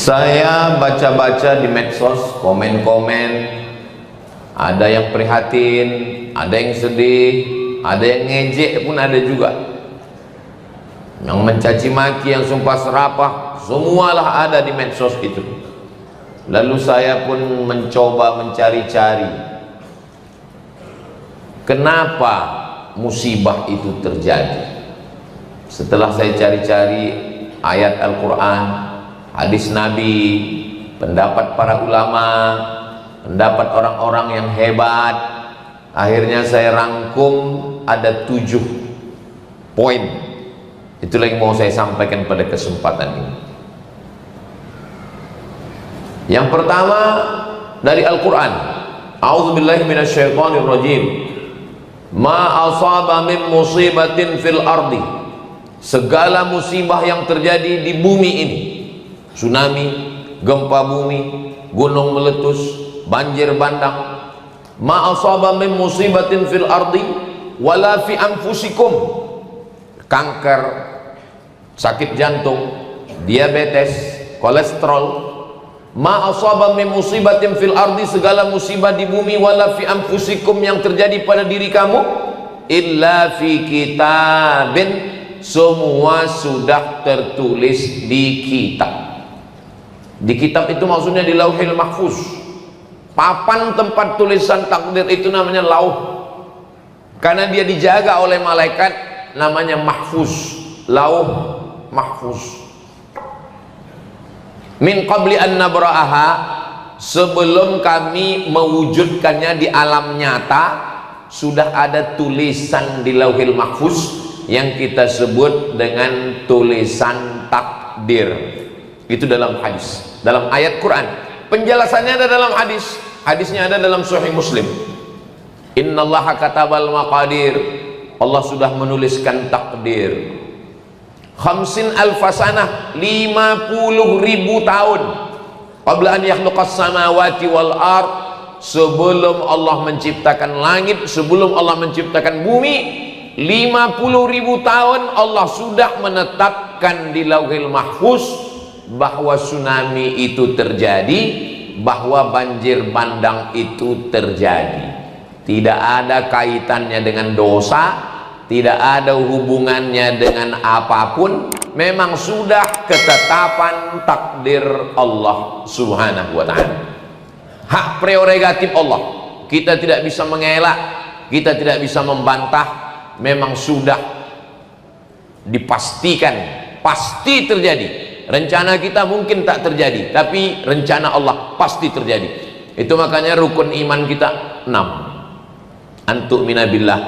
Saya baca-baca di medsos, komen-komen, ada yang prihatin, ada yang sedih, ada yang ngejek pun ada juga, yang mencaci maki, yang sumpah serapah, semualah ada di medsos itu. Lalu saya pun mencoba mencari-cari kenapa musibah itu terjadi. Setelah saya cari-cari ayat Al-Quran, hadis Nabi, pendapat para ulama, pendapat orang-orang yang hebat, akhirnya saya rangkum ada 7 poin. Itulah yang mau saya sampaikan pada kesempatan ini. Yang pertama dari Al-Quran, a'udzubillahi minasyaitonirrajim, ma asaba min musibatin fil ardi, segala musibah yang terjadi di bumi ini, tsunami, gempa bumi, gunung meletus, banjir bandang, ma asaba min musibatin fil ardi wala fi anfusikum, kanker, sakit jantung, diabetes, kolesterol, ma asaba min musibatin fil ardi, segala musibah di bumi, wala fi anfusikum, yang terjadi pada diri kamu, illa fi kitabin, semua sudah tertulis di kitab. Di kitab itu maksudnya di Lauhil Mahfuz. Papan tempat tulisan takdir itu namanya lauh, karena dia dijaga oleh malaikat, namanya mahfuz, lauh mahfuz. Min qabli an nabra'aha, sebelum kami mewujudkannya di alam nyata, sudah ada tulisan di Lauhil Mahfuz yang kita sebut dengan tulisan takdir. Itu dalam hadis, dalam ayat Quran. Penjelasannya ada dalam hadis. Hadisnya ada dalam Sahih Muslim. Innallaha katabal maqadir, Allah sudah menuliskan takdir. 50 alfasanah, 50.000 tahun, qabla an yakhluqas samawati wal ard, sebelum Allah menciptakan langit, sebelum Allah menciptakan bumi, 50.000 tahun Allah sudah menetapkan di Lauhil Mahfuz bahwa tsunami itu terjadi, bahwa banjir bandang itu terjadi. Tidak ada kaitannya dengan dosa, tidak ada hubungannya dengan apapun, memang sudah ketetapan takdir Allah Subhanahu wa ta'ala. Hak prerogatif Allah, kita tidak bisa mengelak, kita tidak bisa membantah, memang sudah dipastikan pasti terjadi. Rencana kita mungkin tak terjadi, tapi rencana Allah pasti terjadi. Itu makanya rukun iman kita 6. Antu'mina billah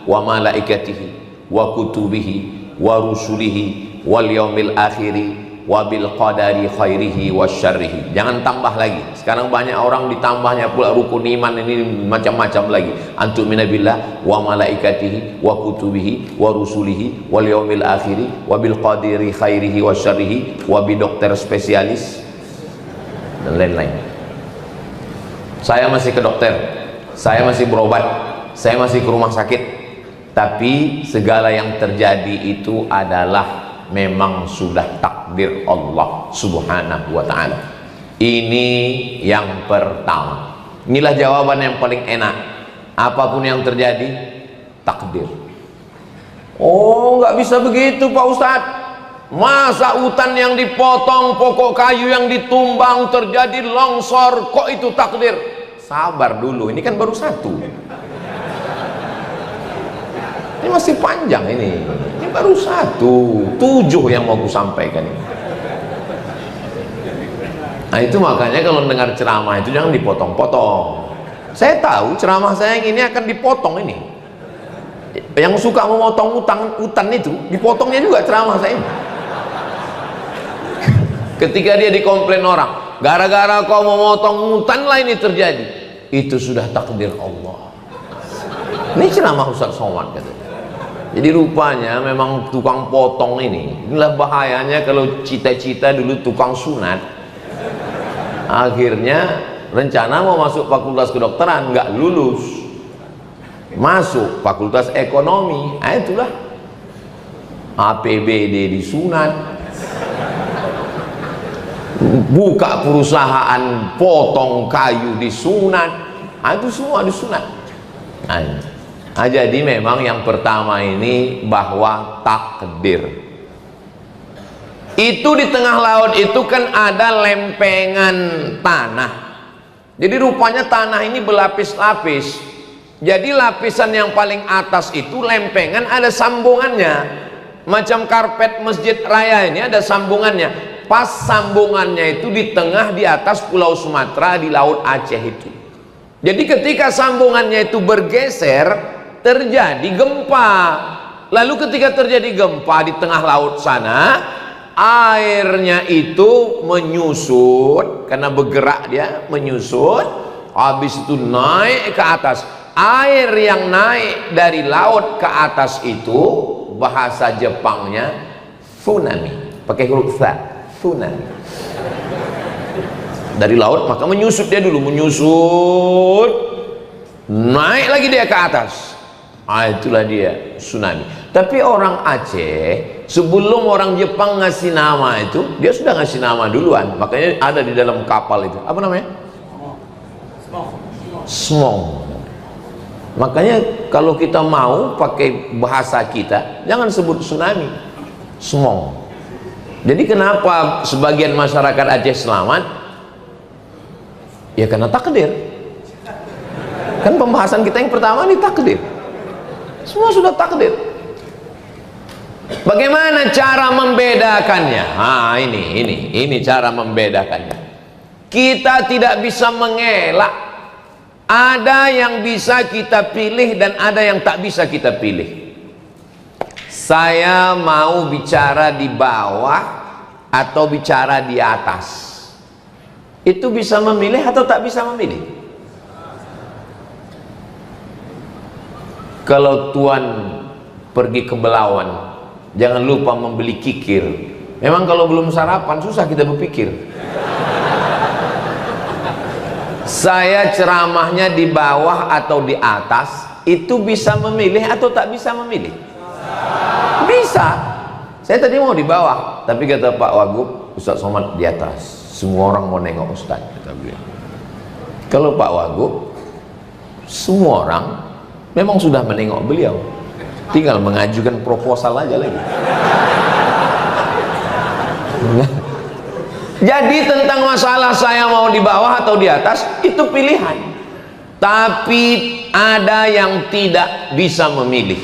wa malaikatihi wa kutubihi wa rusulihi wal yaumil akhiri wa bil qadari khairihi wa syarrihi. Jangan tambah lagi. Sekarang banyak orang ditambahnya pula rukun iman ini macam-macam lagi. Antu'mina billah wa malaikatihi wa kutubihi wa rusulihi wal yaumil akhiri wa bil qadari khairihi wa syarrihi wa bi dokter spesialis dan lain-lain. Saya masih ke dokter, saya masih berobat, saya masih ke rumah sakit, tapi segala yang terjadi itu adalah memang sudah takdir Allah Subhanahu wa ta'ala. Ini yang pertama. Inilah jawaban yang paling enak. Apapun yang terjadi, takdir. Oh, nggak bisa begitu Pak Ustadz. Masa hutan yang dipotong, pokok kayu yang ditumbang, terjadi longsor, kok itu takdir? Sabar dulu, ini kan baru 1. Ini masih panjang ini baru 1, 7 yang mau aku sampaikan ini. Nah itu makanya kalau dengar ceramah itu jangan dipotong-potong. Saya tahu ceramah saya yang ini akan dipotong ini. Yang suka memotong hutan itu, dipotongnya juga ceramah saya ini. Ketika dia dikomplain orang, gara-gara kau memotong hutan lah ini terjadi, itu sudah takdir Allah. Ini ceramah Ustaz Somad katanya. Jadi rupanya memang tukang potong inilah bahayanya. Kalau cita-cita dulu tukang sunat, akhirnya rencana mau masuk fakultas kedokteran, nggak lulus, masuk fakultas ekonomi. Itulah APBD disunat, buka perusahaan potong kayu disunat, itu semua disunat. Jadi memang yang pertama ini bahwa takdir itu di tengah laut itu kan ada lempengan tanah. Jadi rupanya tanah ini berlapis-lapis. Jadi lapisan yang paling atas itu lempengan ada sambungannya, macam karpet masjid raya ini ada sambungannya. Pas sambungannya itu di tengah di atas Pulau Sumatera di Laut Aceh itu. Jadi ketika sambungannya itu bergeser terjadi gempa. Lalu ketika terjadi gempa di tengah laut sana, airnya itu menyusut karena bergerak dia menyusut, habis itu naik ke atas. Air yang naik dari laut ke atas itu bahasa Jepangnya tsunami, pakai huruf tsa, tsunami. Dari laut maka menyusut dia dulu, menyusut, naik lagi dia ke atas. Itulah dia tsunami. Tapi orang Aceh sebelum orang Jepang ngasih nama itu, dia sudah ngasih nama duluan. Makanya ada di dalam kapal itu. Apa namanya? Smong. Makanya kalau kita mau pakai bahasa kita, jangan sebut tsunami, smong. Jadi kenapa sebagian masyarakat Aceh selamat? Ya karena takdir. Kan pembahasan kita yang pertama ini takdir. Semua sudah takdir. Bagaimana cara membedakannya? Ini cara membedakannya. Kita tidak bisa mengelak. Ada yang bisa kita pilih dan ada yang tak bisa kita pilih. Saya mau bicara di bawah atau bicara di atas. Itu bisa memilih atau tak bisa memilih? Kalau Tuan pergi ke Belawan, jangan lupa membeli kikir. Memang kalau belum sarapan susah kita berpikir. Saya ceramahnya di bawah atau di atas, itu bisa memilih atau tak bisa memilih? Bisa. Saya tadi mau di bawah, tapi kata Pak Wagub, Ustaz Somad di atas. Semua orang mau nengok Ustaz, kata beliau. Kalau Pak Wagub, semua orang memang sudah menengok beliau, tinggal mengajukan proposal aja lagi. Jadi tentang masalah saya mau di bawah atau di atas itu pilihan. Tapi ada yang tidak bisa memilih.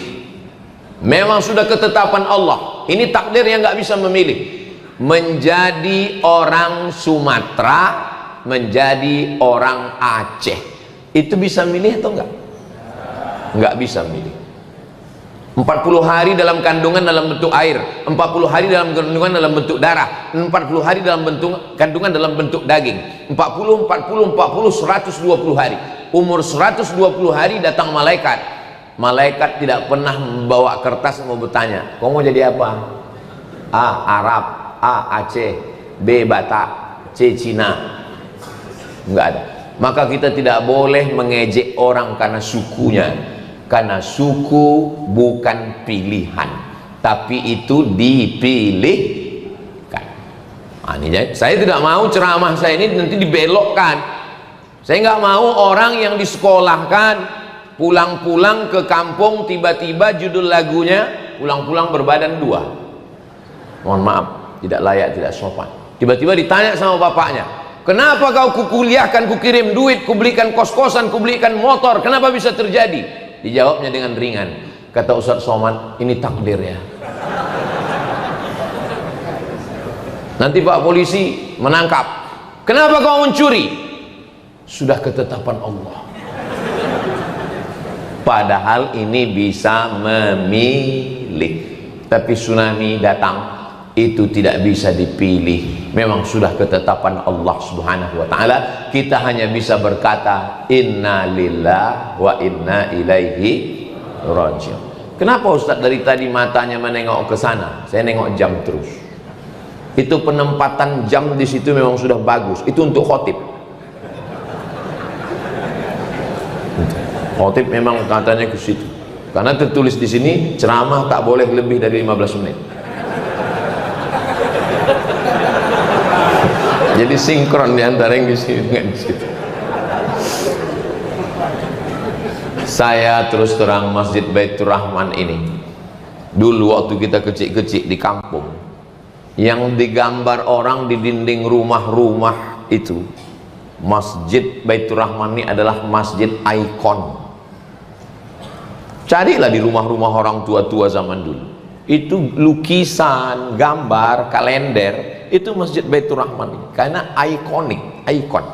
Memang sudah ketetapan Allah. Ini takdir yang nggak bisa memilih. Menjadi orang Sumatera, menjadi orang Aceh, itu bisa milih atau enggak? Nggak bisa milih. 40 hari dalam kandungan dalam bentuk air, 40 hari dalam kandungan dalam bentuk darah, 40 hari dalam bentuk kandungan dalam bentuk daging, 40, 120 hari. Umur 120 hari datang malaikat. Malaikat tidak pernah membawa kertas mau bertanya, "Kau mau jadi apa?" A. Arab, A. Aceh, B. Batak, C. Cina. Enggak ada. Maka kita tidak boleh mengejek orang karena sukunya. Karena suku bukan pilihan, tapi itu dipilihkan. Saya tidak mau ceramah saya ini nanti dibelokkan. Saya nggak mau orang yang disekolahkan pulang-pulang ke kampung tiba-tiba judul lagunya pulang-pulang berbadan dua. Mohon maaf, tidak layak, tidak sopan. Tiba-tiba ditanya sama bapaknya, "Kenapa kau kukuliahkan, kukirim duit, kubelikan kos-kosan, kubelikan motor, kenapa bisa terjadi?" Dijawabnya dengan ringan, kata Ustaz Somad, "Ini takdir ya." Nanti Pak polisi menangkap, "Kenapa kau mencuri?" Sudah ketetapan Allah. Padahal ini bisa memilih. Tapi tsunami datang, itu tidak bisa dipilih. Memang sudah ketetapan Allah Subhanahu wa ta'ala. Kita hanya bisa berkata inna lillah wa inna ilaihi raji'un. Kenapa Ustaz dari tadi matanya menengok ke sana? Saya nengok jam terus. Itu penempatan jam di situ memang sudah bagus. Itu untuk khotib. Khotib memang katanya ke situ. Karena tertulis di sini ceramah tak boleh lebih dari 15 menit. Jadi sinkron di antara yang di sini dengan di situ. Saya terus terang, Masjid Baitur Rahman ini dulu waktu kita kecil-kecil di kampung, yang digambar orang di dinding rumah-rumah itu, Masjid Baitur Rahman ini adalah masjid ikon. Carilah di rumah-rumah orang tua-tua zaman dulu, itu lukisan, gambar, kalender, itu Masjid Baitur Rahman ini, karena ikonik, ikon.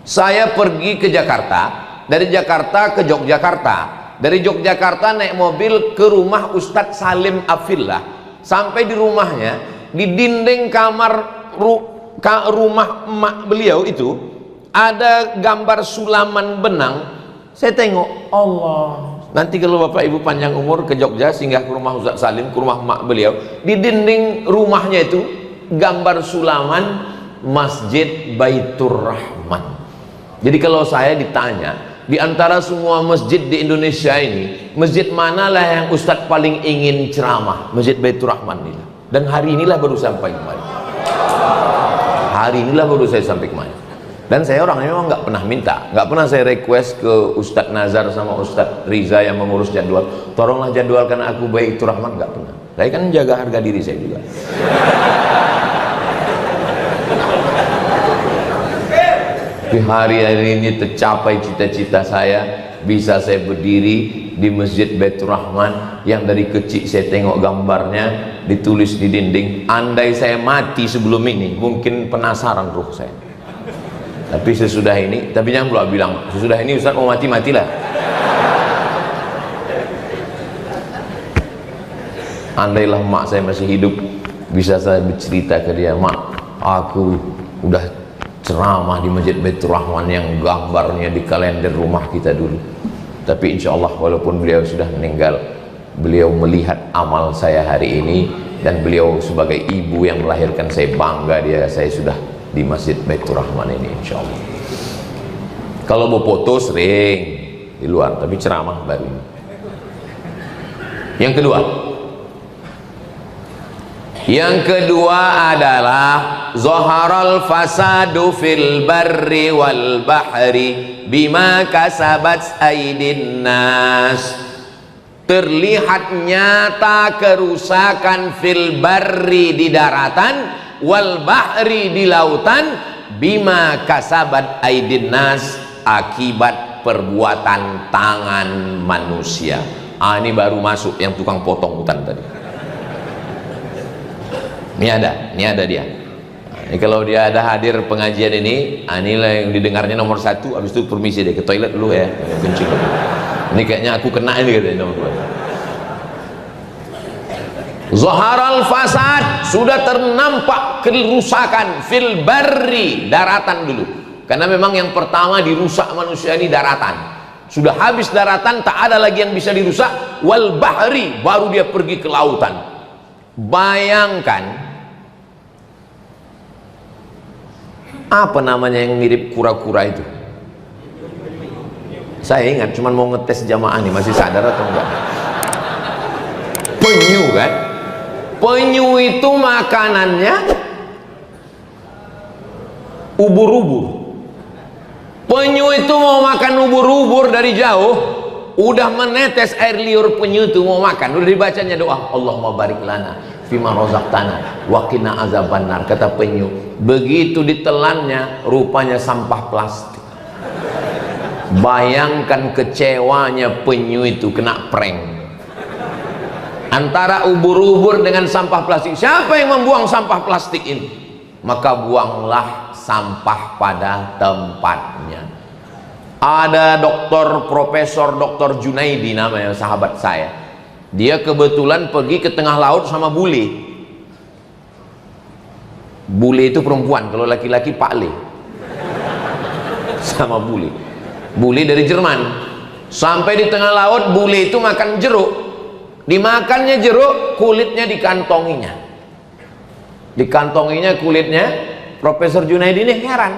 Saya pergi ke Jakarta, dari Jakarta ke Yogyakarta, dari Yogyakarta naik mobil ke rumah Ustadz Salim Afillah. Sampai di rumahnya, di dinding kamar rumah emak beliau itu ada gambar sulaman benang. Saya tengok, Allah, nanti kalau bapak ibu panjang umur ke Jogja singgah ke rumah Ustadz Salim, ke rumah emak beliau, di dinding rumahnya itu gambar sulaman Masjid Baitur Rahman. Jadi kalau saya ditanya, di antara semua masjid di Indonesia ini, masjid manalah yang Ustadz paling ingin ceramah? Masjid Baitur Rahman ini. Dan hari inilah baru sampai kemarin. Hari inilah baru saya sampai kemarin. Dan saya orangnya memang nggak pernah minta, nggak pernah saya request ke Ustadz Nazar sama Ustadz Riza yang mengurus jadwal, tolonglah jadwalkan aku Baitur Rahman, nggak pernah. Saya kan jaga harga diri saya juga. Di hari ini tercapai cita-cita saya, bisa saya berdiri di Masjid Baitur Rahman yang dari kecil saya tengok gambarnya ditulis di dinding. Andai saya mati sebelum ini, mungkin penasaran ruh saya. Tapi sesudah ini, tapi jangan pula bilang sesudah ini Ustaz mau mati-matilah. Andailah mak saya masih hidup, bisa saya bercerita ke dia, mak, aku udah ceramah di Masjid Baitur Rahman yang gambarnya di kalender rumah kita dulu. Tapi insya Allah walaupun beliau sudah meninggal, beliau melihat amal saya hari ini, dan beliau sebagai ibu yang melahirkan saya, bangga dia saya sudah di Masjid Baitur Rahman ini, insya Allah. Kalau mau foto sering di luar, tapi ceramah baru ini. Yang kedua adalah zaharal fasadu fil barri wal bahri bima kasabat aydin nas. Terlihat nyata kerusakan fil barri di daratan, wal bahri di lautan, bima kasabat aydin nas, akibat perbuatan tangan manusia. Ini baru masuk yang tukang potong hutan tadi. Ini ada dia. Ini kalau dia ada hadir pengajian ini, inilah yang didengarnya nomor 1. Habis itu permisi deh ke toilet dulu ya, kencing. Ini kayaknya aku kena ini katanya nomor 2. Zaharal fasad, sudah ternampak kerusakan fil barri, daratan dulu. Karena memang yang pertama dirusak manusia ini daratan. Sudah habis daratan, tak ada lagi yang bisa dirusak. Wal bahri, baru dia pergi ke lautan. Bayangkan, apa namanya yang mirip kura-kura itu? Saya ingat, cuman mau ngetes jamaah nih, masih sadar atau enggak? Penyu kan? Penyu itu makanannya ubur-ubur. Penyu itu mau makan ubur-ubur dari jauh, udah menetes air liur penyu itu mau makan, udah dibacanya doa, Allahumma barik lana fima rozaqtana wa qina azabannar, kata penyu. Begitu ditelannya, rupanya sampah plastik. Bayangkan kecewanya penyu itu kena prank. Antara ubur-ubur dengan sampah plastik, siapa yang membuang sampah plastik ini? Maka buanglah sampah pada tempatnya. Ada Profesor Dr. Junaidi namanya, sahabat saya. Dia kebetulan pergi ke tengah laut sama bule. Bule itu perempuan, kalau laki-laki pakle. Sama bule. Bule dari Jerman. Sampai di tengah laut, bule itu makan jeruk. Dimakannya jeruk, kulitnya dikantonginya. Dikantonginya kulitnya. Profesor Junaidi ini heran,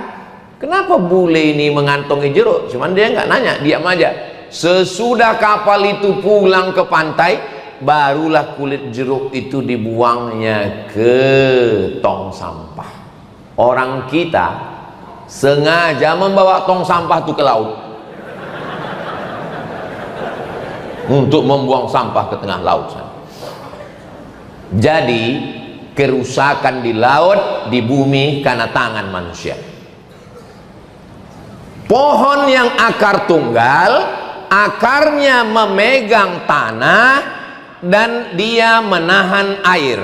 kenapa bule ini mengantongi jeruk? Cuman dia nggak nanya, diam aja. Sesudah kapal itu pulang ke pantai, barulah kulit jeruk itu dibuangnya ke tong sampah. Orang kita sengaja membawa tong sampah itu ke laut untuk membuang sampah ke tengah laut. Jadi kerusakan di laut, di bumi karena tangan manusia. Pohon yang akar tunggal, akarnya memegang tanah dan dia menahan air.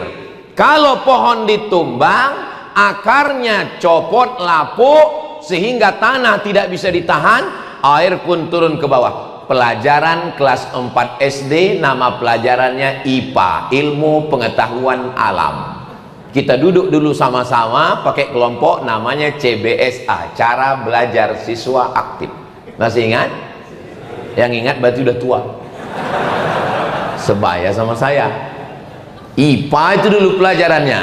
Kalau pohon ditumbang, akarnya copot, lapuk, sehingga tanah tidak bisa ditahan, air pun turun ke bawah. Pelajaran kelas 4 SD, nama pelajarannya IPA, ilmu pengetahuan alam. Kita duduk dulu sama-sama pakai kelompok namanya CBSA, cara belajar siswa aktif. Masih ingat? Yang ingat berarti udah tua. Sebaya sama saya. IPA itu dulu pelajarannya.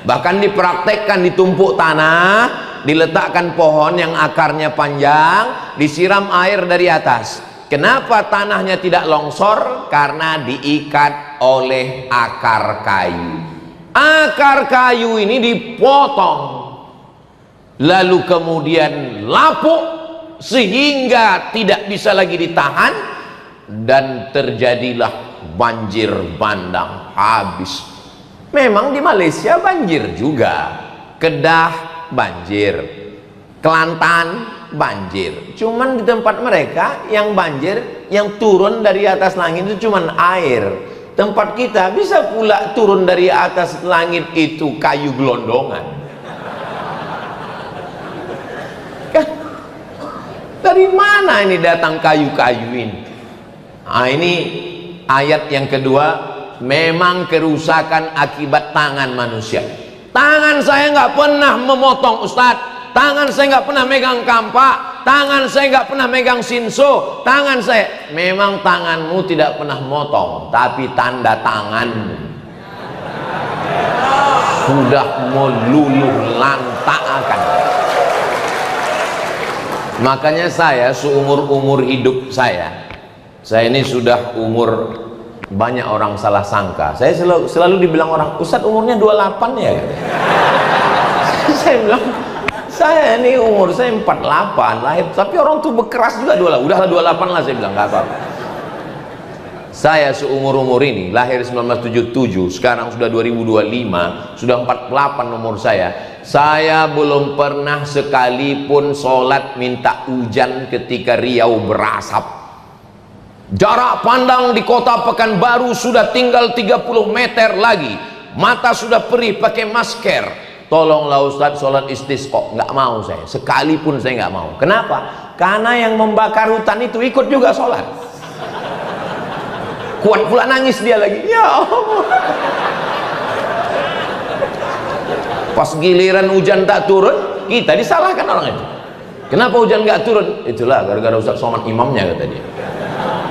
Bahkan dipraktekkan, ditumpuk tanah, diletakkan pohon yang akarnya panjang, disiram air dari atas. Kenapa tanahnya tidak longsor? Karena diikat oleh akar kayu. Akar kayu ini dipotong, lalu kemudian lapuk sehingga tidak bisa lagi ditahan, dan terjadilah banjir bandang, habis. Memang di Malaysia banjir juga, Kedah banjir, Kelantan banjir. Cuman di tempat mereka yang banjir, yang turun dari atas langit itu cuman air. Tempat kita bisa pula turun dari atas langit itu kayu gelondongan. Dari mana ini datang kayu-kayu ini? Nah, ini ayat yang kedua, memang kerusakan akibat tangan manusia. Tangan saya nggak pernah memotong, Ustadz. Tangan saya nggak pernah megang kampak. Tangan saya nggak pernah megang sinso. Tangan saya, memang tanganmu tidak pernah motong, tapi tanda tanganmu sudah meluluh lantakkan. Makanya saya seumur-umur hidup saya ini sudah umur, banyak orang salah sangka. Saya selalu dibilang orang, Ustadz umurnya 28 ya. Saya bilang, saya ini umur saya 48 lahir, tapi orang tuh berkeras juga 28. Udahlah 28 lah, saya bilang, nggak apa-apa. Saya seumur-umur ini lahir 1977, sekarang sudah 2025, sudah 48 umur saya. Saya belum pernah sekalipun sholat minta hujan ketika Riau berasap. Jarak pandang di kota Pekanbaru sudah tinggal 30 meter lagi, mata sudah perih pakai masker. Tolonglah Ustadz sholat istisqa. Nggak mau saya, sekalipun saya nggak mau. Kenapa? Karena yang membakar hutan itu ikut juga sholat. Kuat pula nangis dia lagi. Ya Allah. Pas giliran hujan tak turun, kita disalahkan orang itu. Kenapa hujan nggak turun? Itulah gara-gara Ustadz Somad imamnya, kata dia.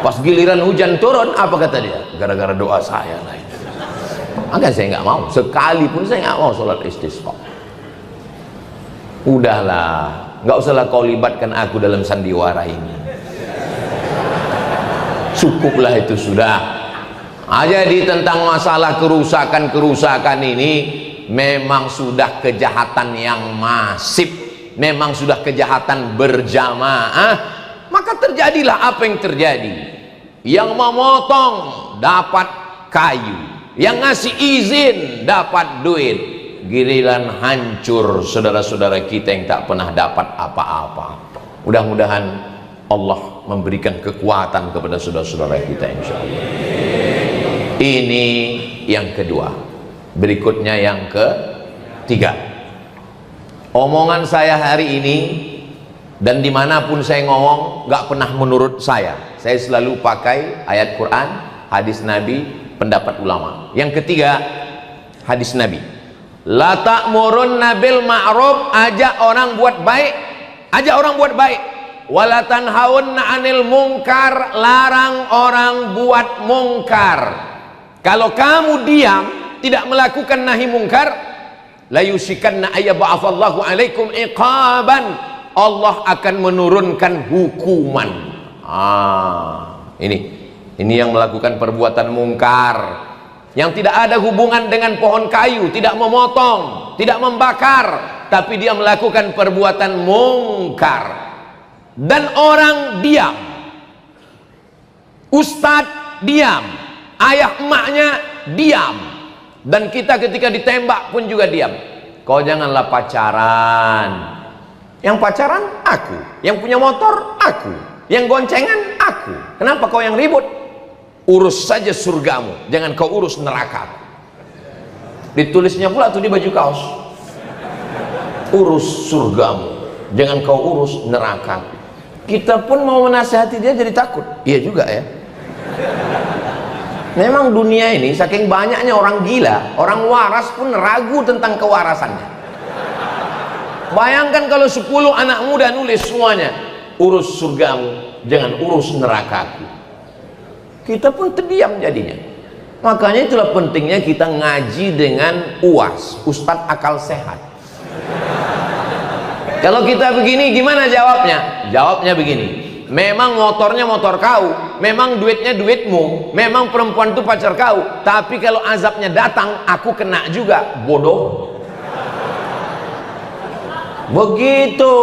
Pas giliran hujan turun, apa kata dia? Gara-gara doa saya lah. Maka saya nggak mau, sekalipun saya nggak mau sholat istisqa. Udahlah, nggak usahlah kau libatkan aku dalam sandiwara ini. Cukuplah itu sudah. Jadi tentang masalah kerusakan ini, memang sudah kejahatan yang masif, memang sudah kejahatan berjamaah. Maka terjadilah apa yang terjadi. Yang memotong dapat kayu, yang ngasih izin dapat duit. Giliran hancur saudara-saudara kita yang tak pernah dapat apa-apa. Mudah-mudahan Allah memberikan kekuatan kepada saudara-saudara kita, insya Allah. Ini yang kedua. Berikutnya yang ketiga. Omongan saya hari ini, dan dimanapun saya ngomong, gak pernah menurut saya. Saya selalu pakai ayat Quran, hadis Nabi, pendapat ulama. Yang ketiga, hadis Nabi. La ta'murunna bil ma'ruf, ajak orang buat baik, ajak orang buat baik. Wala tanhaunna 'anil munkar, larang orang buat mungkar. Kalau kamu diam, tidak melakukan nahi mungkar, la yusikanna ayyab'atsallahu 'alaikum iqaban, Allah akan menurunkan hukuman. Ini yang melakukan perbuatan mungkar, yang tidak ada hubungan dengan pohon kayu, tidak memotong, tidak membakar, tapi dia melakukan perbuatan mungkar dan orang diam, ustadz diam, ayah emaknya diam, dan kita ketika ditembak pun juga diam. Kau janganlah pacaran. Yang pacaran aku, yang punya motor aku, yang goncengan aku. Kenapa kau yang ribut? Urus saja surgamu, jangan kau urus neraka. Ditulisnya pula tuh di baju kaos, urus surgamu, jangan kau urus neraka. Kita pun mau menasihati dia jadi takut. Iya juga ya. Memang dunia ini saking banyaknya orang gila, orang waras pun ragu tentang kewarasannya. Bayangkan kalau 10 anak muda nulis semuanya, urus surgamu, jangan urus nerakaku. Kita pun terdiam jadinya. Makanya itulah pentingnya kita ngaji dengan UAS, Ustadz Akal Sehat. Kalau kita begini gimana jawabnya? Jawabnya begini, memang motornya motor kau, memang duitnya duitmu, memang perempuan itu pacar kau, tapi kalau azabnya datang aku kena juga, bodoh. Begitu.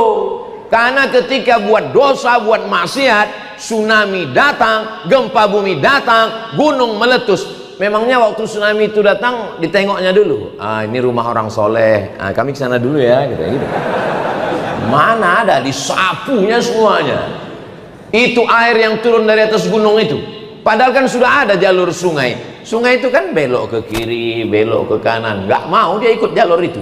Karena ketika buat dosa, buat maksiat, tsunami datang, gempa bumi datang, gunung meletus. Memangnya waktu tsunami itu datang ditengoknya dulu, ini rumah orang soleh, kami kesana dulu ya, gitu. Mana ada, disapunya semuanya. Itu air yang turun dari atas gunung itu, padahal kan sudah ada jalur sungai. Sungai itu kan belok ke kiri, belok ke kanan, nggak mau dia ikut jalur itu.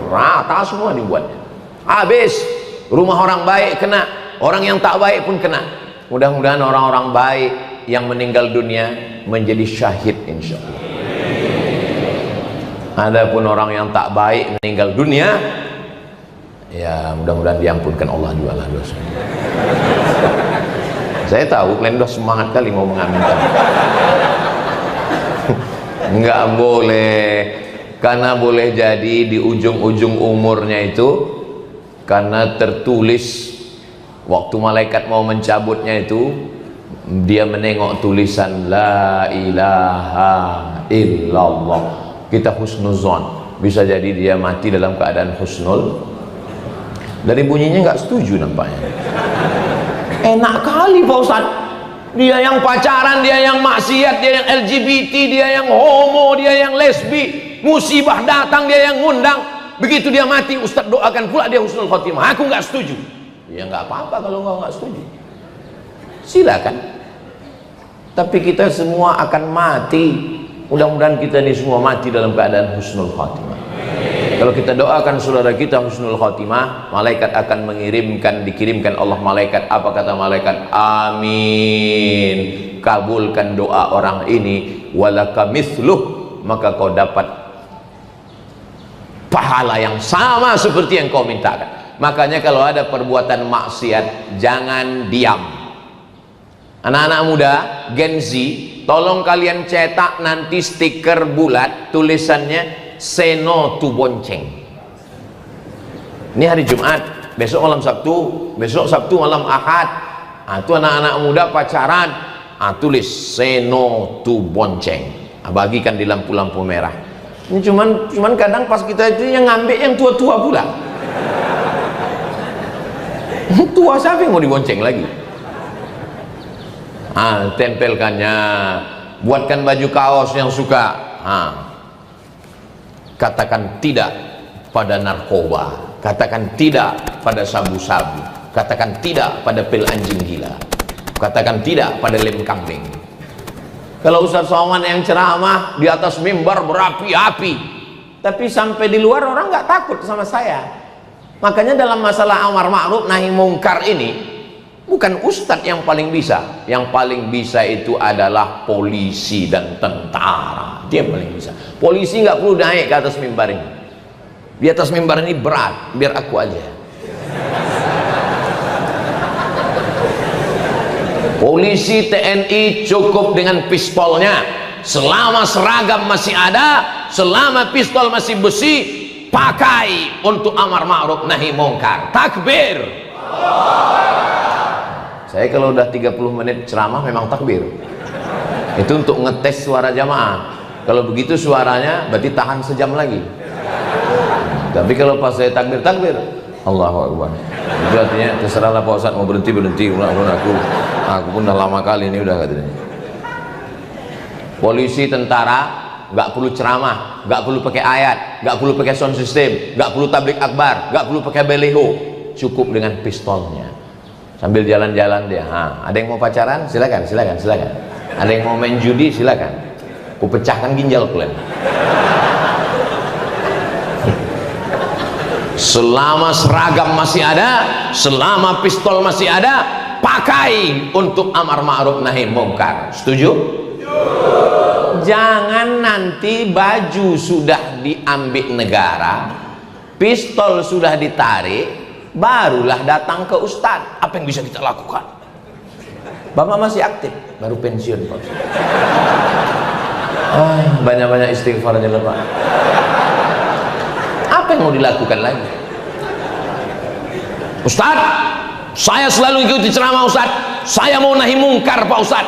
Rata semua dibuatnya. Habis rumah orang baik kena, orang yang tak baik pun kena. Mudah-mudahan orang-orang baik yang meninggal dunia menjadi syahid insya Allah. Adapun orang yang tak baik meninggal dunia, ya mudah-mudahan diampunkan Allah juga lah dosa. Saya tahu kalian udah semangat kali mau mengaminkan. Enggak boleh. Karena boleh jadi di ujung-ujung umurnya itu, karena tertulis waktu malaikat mau mencabutnya itu, dia menengok tulisan la ilaha illallah. Kita husnuzon, bisa jadi dia mati dalam keadaan husnul. Dari bunyinya nggak setuju nampaknya. Enak kali Pak Ustadz, dia yang pacaran, dia yang maksiat, dia yang LGBT, dia yang homo, dia yang lesbi, musibah datang dia yang ngundang, begitu dia mati Ustadz doakan pula dia husnul khotimah. Aku nggak setuju. Ya nggak apa-apa kalau nggak setuju, silakan. Tapi kita semua akan mati. Mudah-mudahan kita ini semua mati dalam keadaan husnul khotimah. Kalau kita doakan saudara kita husnul khotimah, malaikat akan dikirimkan Allah malaikat. Apa kata malaikat? Amin, kabulkan doa orang ini, walaka mithluh, maka kau dapat pahala yang sama seperti yang kau mintakan. Makanya kalau ada perbuatan maksiat jangan diam. Anak-anak muda Gen Z, tolong kalian cetak nanti stiker bulat tulisannya say no to bonceng. Ini hari Jumat, besok malam Sabtu, besok Sabtu malam Ahad. Itu anak-anak muda pacaran, tulis say no to bonceng. Bagikan di lampu-lampu merah. Ini cuman kadang pas kita itu yang ngambil yang tua-tua pula. Tua siapa yang mau dibonceng lagi? Tempelkannya, buatkan baju kaos yang suka. Katakan tidak pada narkoba, katakan tidak pada sabu-sabu, katakan tidak pada pil anjing gila, katakan tidak pada lem kambing. Kalau Ustaz Somad yang ceramah di atas mimbar berapi-api, tapi sampai di luar orang nggak takut sama saya. Makanya dalam masalah amar ma'ruf nahi mungkar ini, bukan ustadz yang paling bisa. Yang paling bisa itu adalah polisi dan tentara. Dia yang paling bisa. Polisi nggak perlu naik ke atas mimbar ini. Di atas mimbar ini berat, biar aku aja. Polisi TNI cukup dengan pistolnya. Selama seragam masih ada, selama pistol masih besi, pakai untuk amar ma'ruf nahi mungkar. Takbir. Saya kalau udah 30 menit ceramah memang takbir. Itu untuk ngetes suara jamaah. Kalau begitu suaranya berarti tahan sejam lagi. Tapi kalau pas saya takbir, Allahu Akbar. Itu artinya terserahlah Pak Ustadz mau berhenti, aku pun udah lama kali ini udah katanya. Polisi, tentara nggak perlu ceramah, nggak perlu pakai ayat, nggak perlu pakai sound system, nggak perlu tablik akbar, nggak perlu pakai baliho, cukup dengan pistolnya. Sambil jalan-jalan dia, ada yang mau pacaran, silakan. Ada yang mau main judi, silakan. Ku pecahkan ginjal kalian. Selama seragam masih ada, selama pistol masih ada, pakai untuk amar ma'ruf nahi mungkar. Setuju? Jangan nanti baju sudah diambil negara, pistol sudah ditarik, barulah datang ke Ustadz. Apa yang bisa kita lakukan? Bapak masih aktif, baru pensiun Pak. Banyak-banyak istighfar aja Pak. Apa yang mau dilakukan lagi? Ustaz, saya selalu ikuti ceramah Ustaz, saya mau nahi mungkar Pak Ustaz.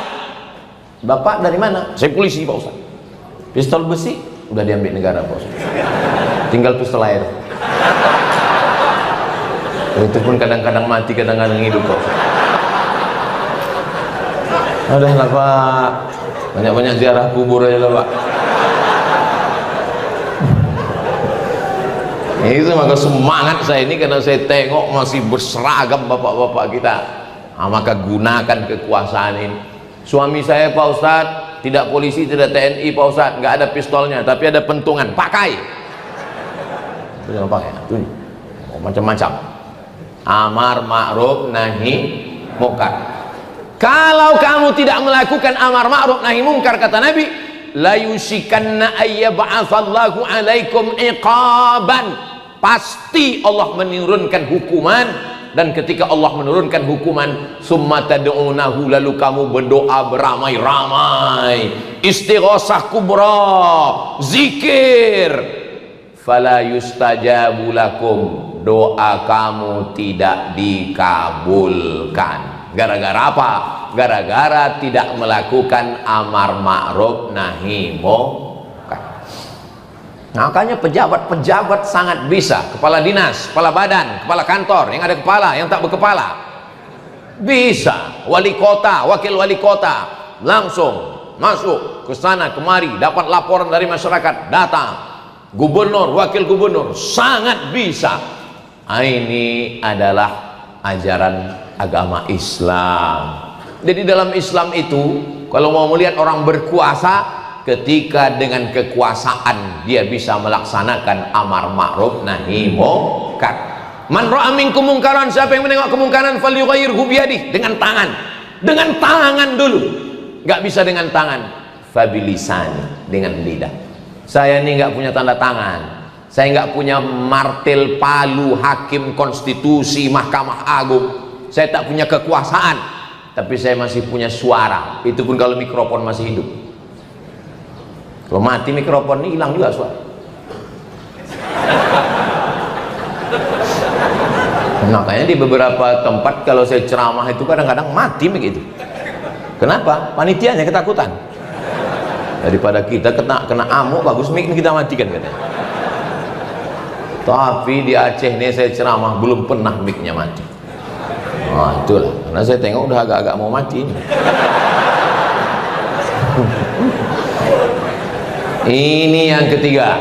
Bapak dari mana? Saya polisi Pak Ustaz. Pistol besi udah diambil negara Pak Ustaz, tinggal pistol air. Itu pun kadang-kadang mati, kadang-kadang hidup Pak Ustaz. Udahlah Pak, banyak-banyak ziarah kubur aja lah Pak. Itu maka semangat saya ini karena saya tengok masih berseragam bapak-bapak kita. Maka gunakan kekuasaan ini. Suami saya Pak Ustadz tidak polisi, tidak TNI Pak Ustadz, nggak ada pistolnya, tapi ada pentungan, pakai. Itu jangan pakai, macam-macam. Amar ma'ruf nahi mungkar. Kalau kamu tidak melakukan amar ma'ruf nahi mungkar, kata Nabi, la yusikanna ayyab'atsallahu alaikum iqaban. Pasti Allah menurunkan hukuman, dan ketika Allah menurunkan hukuman, summa tad'unahu, lalu kamu berdoa beramai-ramai, istighosah kubra, zikir, fala yustajabu lakum, doa kamu tidak dikabulkan. Gara-gara apa? Gara-gara tidak melakukan amar ma'ruf nahi mungkar. Makanya pejabat-pejabat sangat bisa, kepala dinas, kepala badan, kepala kantor, yang ada kepala, yang tak berkepala, bisa. Wali kota, wakil wali kota, langsung masuk ke sana kemari, dapat laporan dari masyarakat, datang. Gubernur, wakil gubernur, sangat bisa. Ini adalah ajaran agama Islam. Jadi dalam Islam itu, kalau mau melihat orang berkuasa, ketika dengan kekuasaan dia bisa melaksanakan amar ma'ruf nahi mungkar. Man ra'a minkum mungkaran, siapa yang menengok kemungkaran, falyughayyirhu biyadihi, dengan tangan dulu. Nggak bisa dengan tangan, fabilisani, dengan lidah. Saya ini nggak punya tanda tangan, saya nggak punya martil palu hakim konstitusi Mahkamah Agung, saya tak punya kekuasaan, tapi saya masih punya suara. Itu pun kalau mikrofon masih hidup. Kalau mati mikrofon ini hilang juga suara. Makanya di beberapa tempat kalau saya ceramah itu kadang-kadang mati begitu. Kenapa? Panitianya ketakutan. Daripada kita kena amuk, bagus mic kita matikan katanya. Tapi di Aceh ini saya ceramah belum pernah mic-nya mati. Nah itulah, karena saya tengok udah agak-agak mau mati ini. Ini yang ketiga.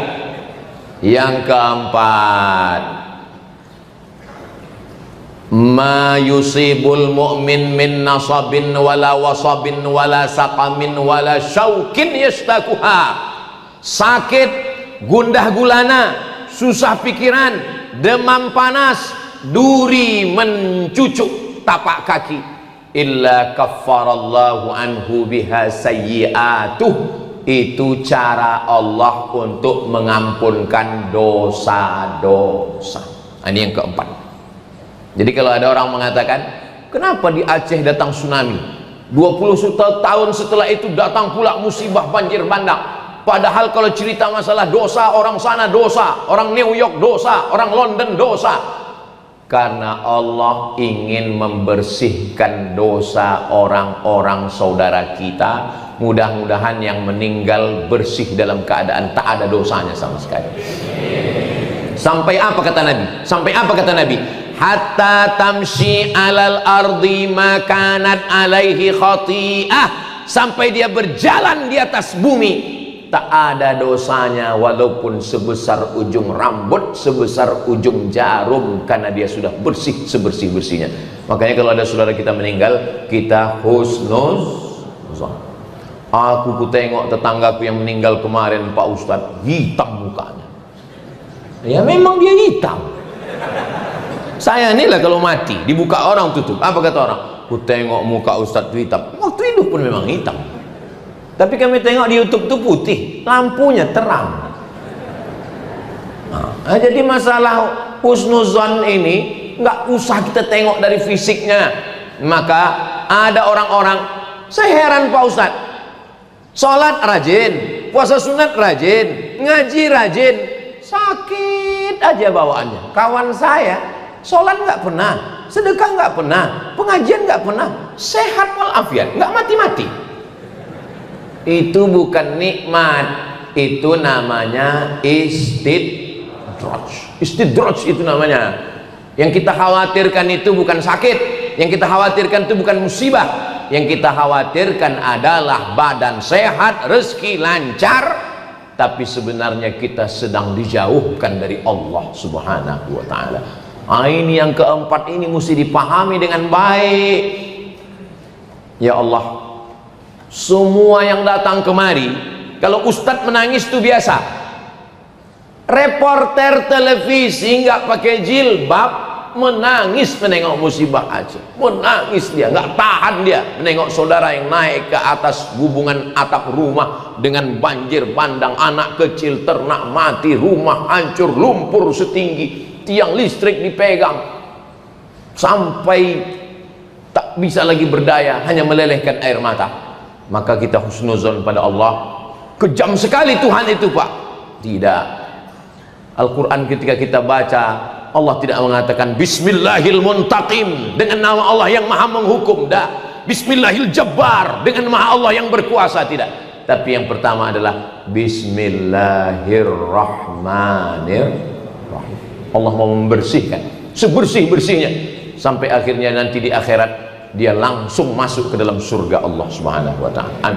Yang keempat, ma yusibul mu'min min nasabin wala wasabin wala saqamin wala syaukin yastakuha. Sakit, gundah gulana, susah pikiran, demam panas, duri mencucuk tapak kaki, illa kaffarallahu anhu biha sayyi'atuh. Itu cara Allah untuk mengampunkan dosa-dosa. Ini yang keempat. Jadi kalau ada orang mengatakan, kenapa di Aceh datang tsunami, 20 tahun setelah itu datang pula musibah banjir bandang, padahal kalau cerita masalah dosa, orang sana dosa, orang New York dosa, orang London dosa. Karena Allah ingin membersihkan dosa orang-orang saudara kita. Mudah-mudahan yang meninggal bersih dalam keadaan tak ada dosanya sama sekali. Sampai apa kata Nabi? Sampai apa kata Nabi? Hatta tamshi alal ardi makanat alaihi khati'ah, sampai dia berjalan di atas bumi tak ada dosanya walaupun sebesar ujung rambut, sebesar ujung jarum, karena dia sudah bersih sebersih-bersihnya. Makanya kalau ada saudara kita meninggal, kita husnuzon. Aku tengok tetanggaku yang meninggal kemarin Pak Ustadz, hitam mukanya. Ya memang dia hitam. Saya inilah kalau mati dibuka orang tutup, apa kata orang? Ku tengok muka Ustadz hitam. Waktu hidup pun memang hitam. Tapi kami tengok di YouTube tuh putih, lampunya terang. Nah, jadi masalah husnuzon ini nggak usah kita tengok dari fisiknya. Maka ada orang-orang, saya heran Pak Ustadz, sholat rajin, puasa sunat rajin, ngaji rajin, sakit aja bawaannya. Kawan saya sholat nggak pernah, sedekah nggak pernah, pengajian nggak pernah, sehat walafiat, nggak mati-mati. Itu bukan nikmat, itu namanya istidraj. Istidraj itu namanya. Yang kita khawatirkan itu bukan sakit, yang kita khawatirkan itu bukan musibah, yang kita khawatirkan adalah badan sehat, rezeki lancar, tapi sebenarnya kita sedang dijauhkan dari Allah Subhanahu wa ta'ala. Ini yang keempat, ini mesti dipahami dengan baik. Ya Allah, semua yang datang kemari, kalau ustadz menangis itu biasa. Reporter televisi nggak pakai jilbab menangis menengok musibah Aceh, menangis dia, nggak tahan dia menengok saudara yang naik ke atas gubungan atap rumah dengan banjir bandang, anak kecil, ternak mati, rumah hancur, lumpur setinggi, tiang listrik dipegang, sampai tak bisa lagi berdaya, hanya melelehkan air mata. Maka kita husnuzon pada Allah. Kejam sekali Tuhan itu Pak. Tidak. Al-Quran ketika kita baca, Allah tidak mengatakan Bismillahil Muntaqim, dengan nama Allah yang maha menghukum. Dah. Bismillahil Jabbar, dengan nama Allah yang berkuasa. Tidak. Tapi yang pertama adalah Bismillahirrahmanirrahim. Allah mau membersihkan sebersih-bersihnya, sampai akhirnya nanti di akhirat dia langsung masuk ke dalam surga Allah Subhanahu wa ta'ala.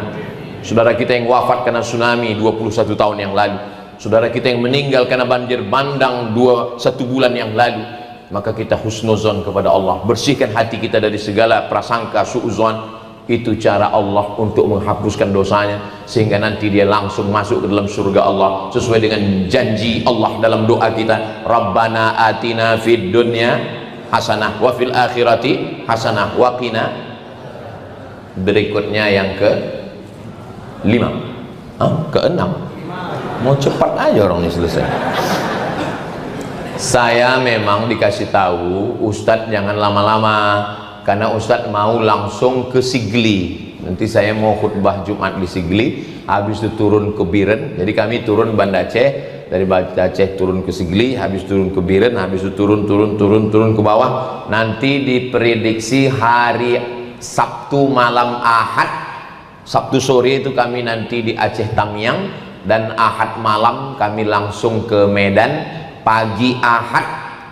Saudara kita yang wafat karena tsunami 21 tahun yang lalu, saudara kita yang meninggal karena banjir bandang 1 bulan yang lalu, maka kita husnuzon kepada Allah, bersihkan hati kita dari segala prasangka suuzon. Itu cara Allah untuk menghapuskan dosanya, sehingga nanti dia langsung masuk ke dalam surga Allah sesuai dengan janji Allah dalam doa kita, Rabbana atina fid dunya hasanah wa fil akhirati hasanah wa qina. Berikutnya yang ke-5, ke-6, mau cepat aja orang ini selesai. Saya memang dikasih tahu Ustadz jangan lama-lama, karena Ustadz mau langsung ke Sigli. Nanti saya mau khutbah Jumat di Sigli, habis itu turun ke Biren. Jadi kami turun Banda Aceh, dari Banda Aceh turun ke Sigli, habis turun ke Biren, habis itu turun ke bawah. Nanti diprediksi hari Sabtu malam Ahad, Sabtu sore itu kami nanti di Aceh Tamiang, dan Ahad malam kami langsung ke Medan. Pagi Ahad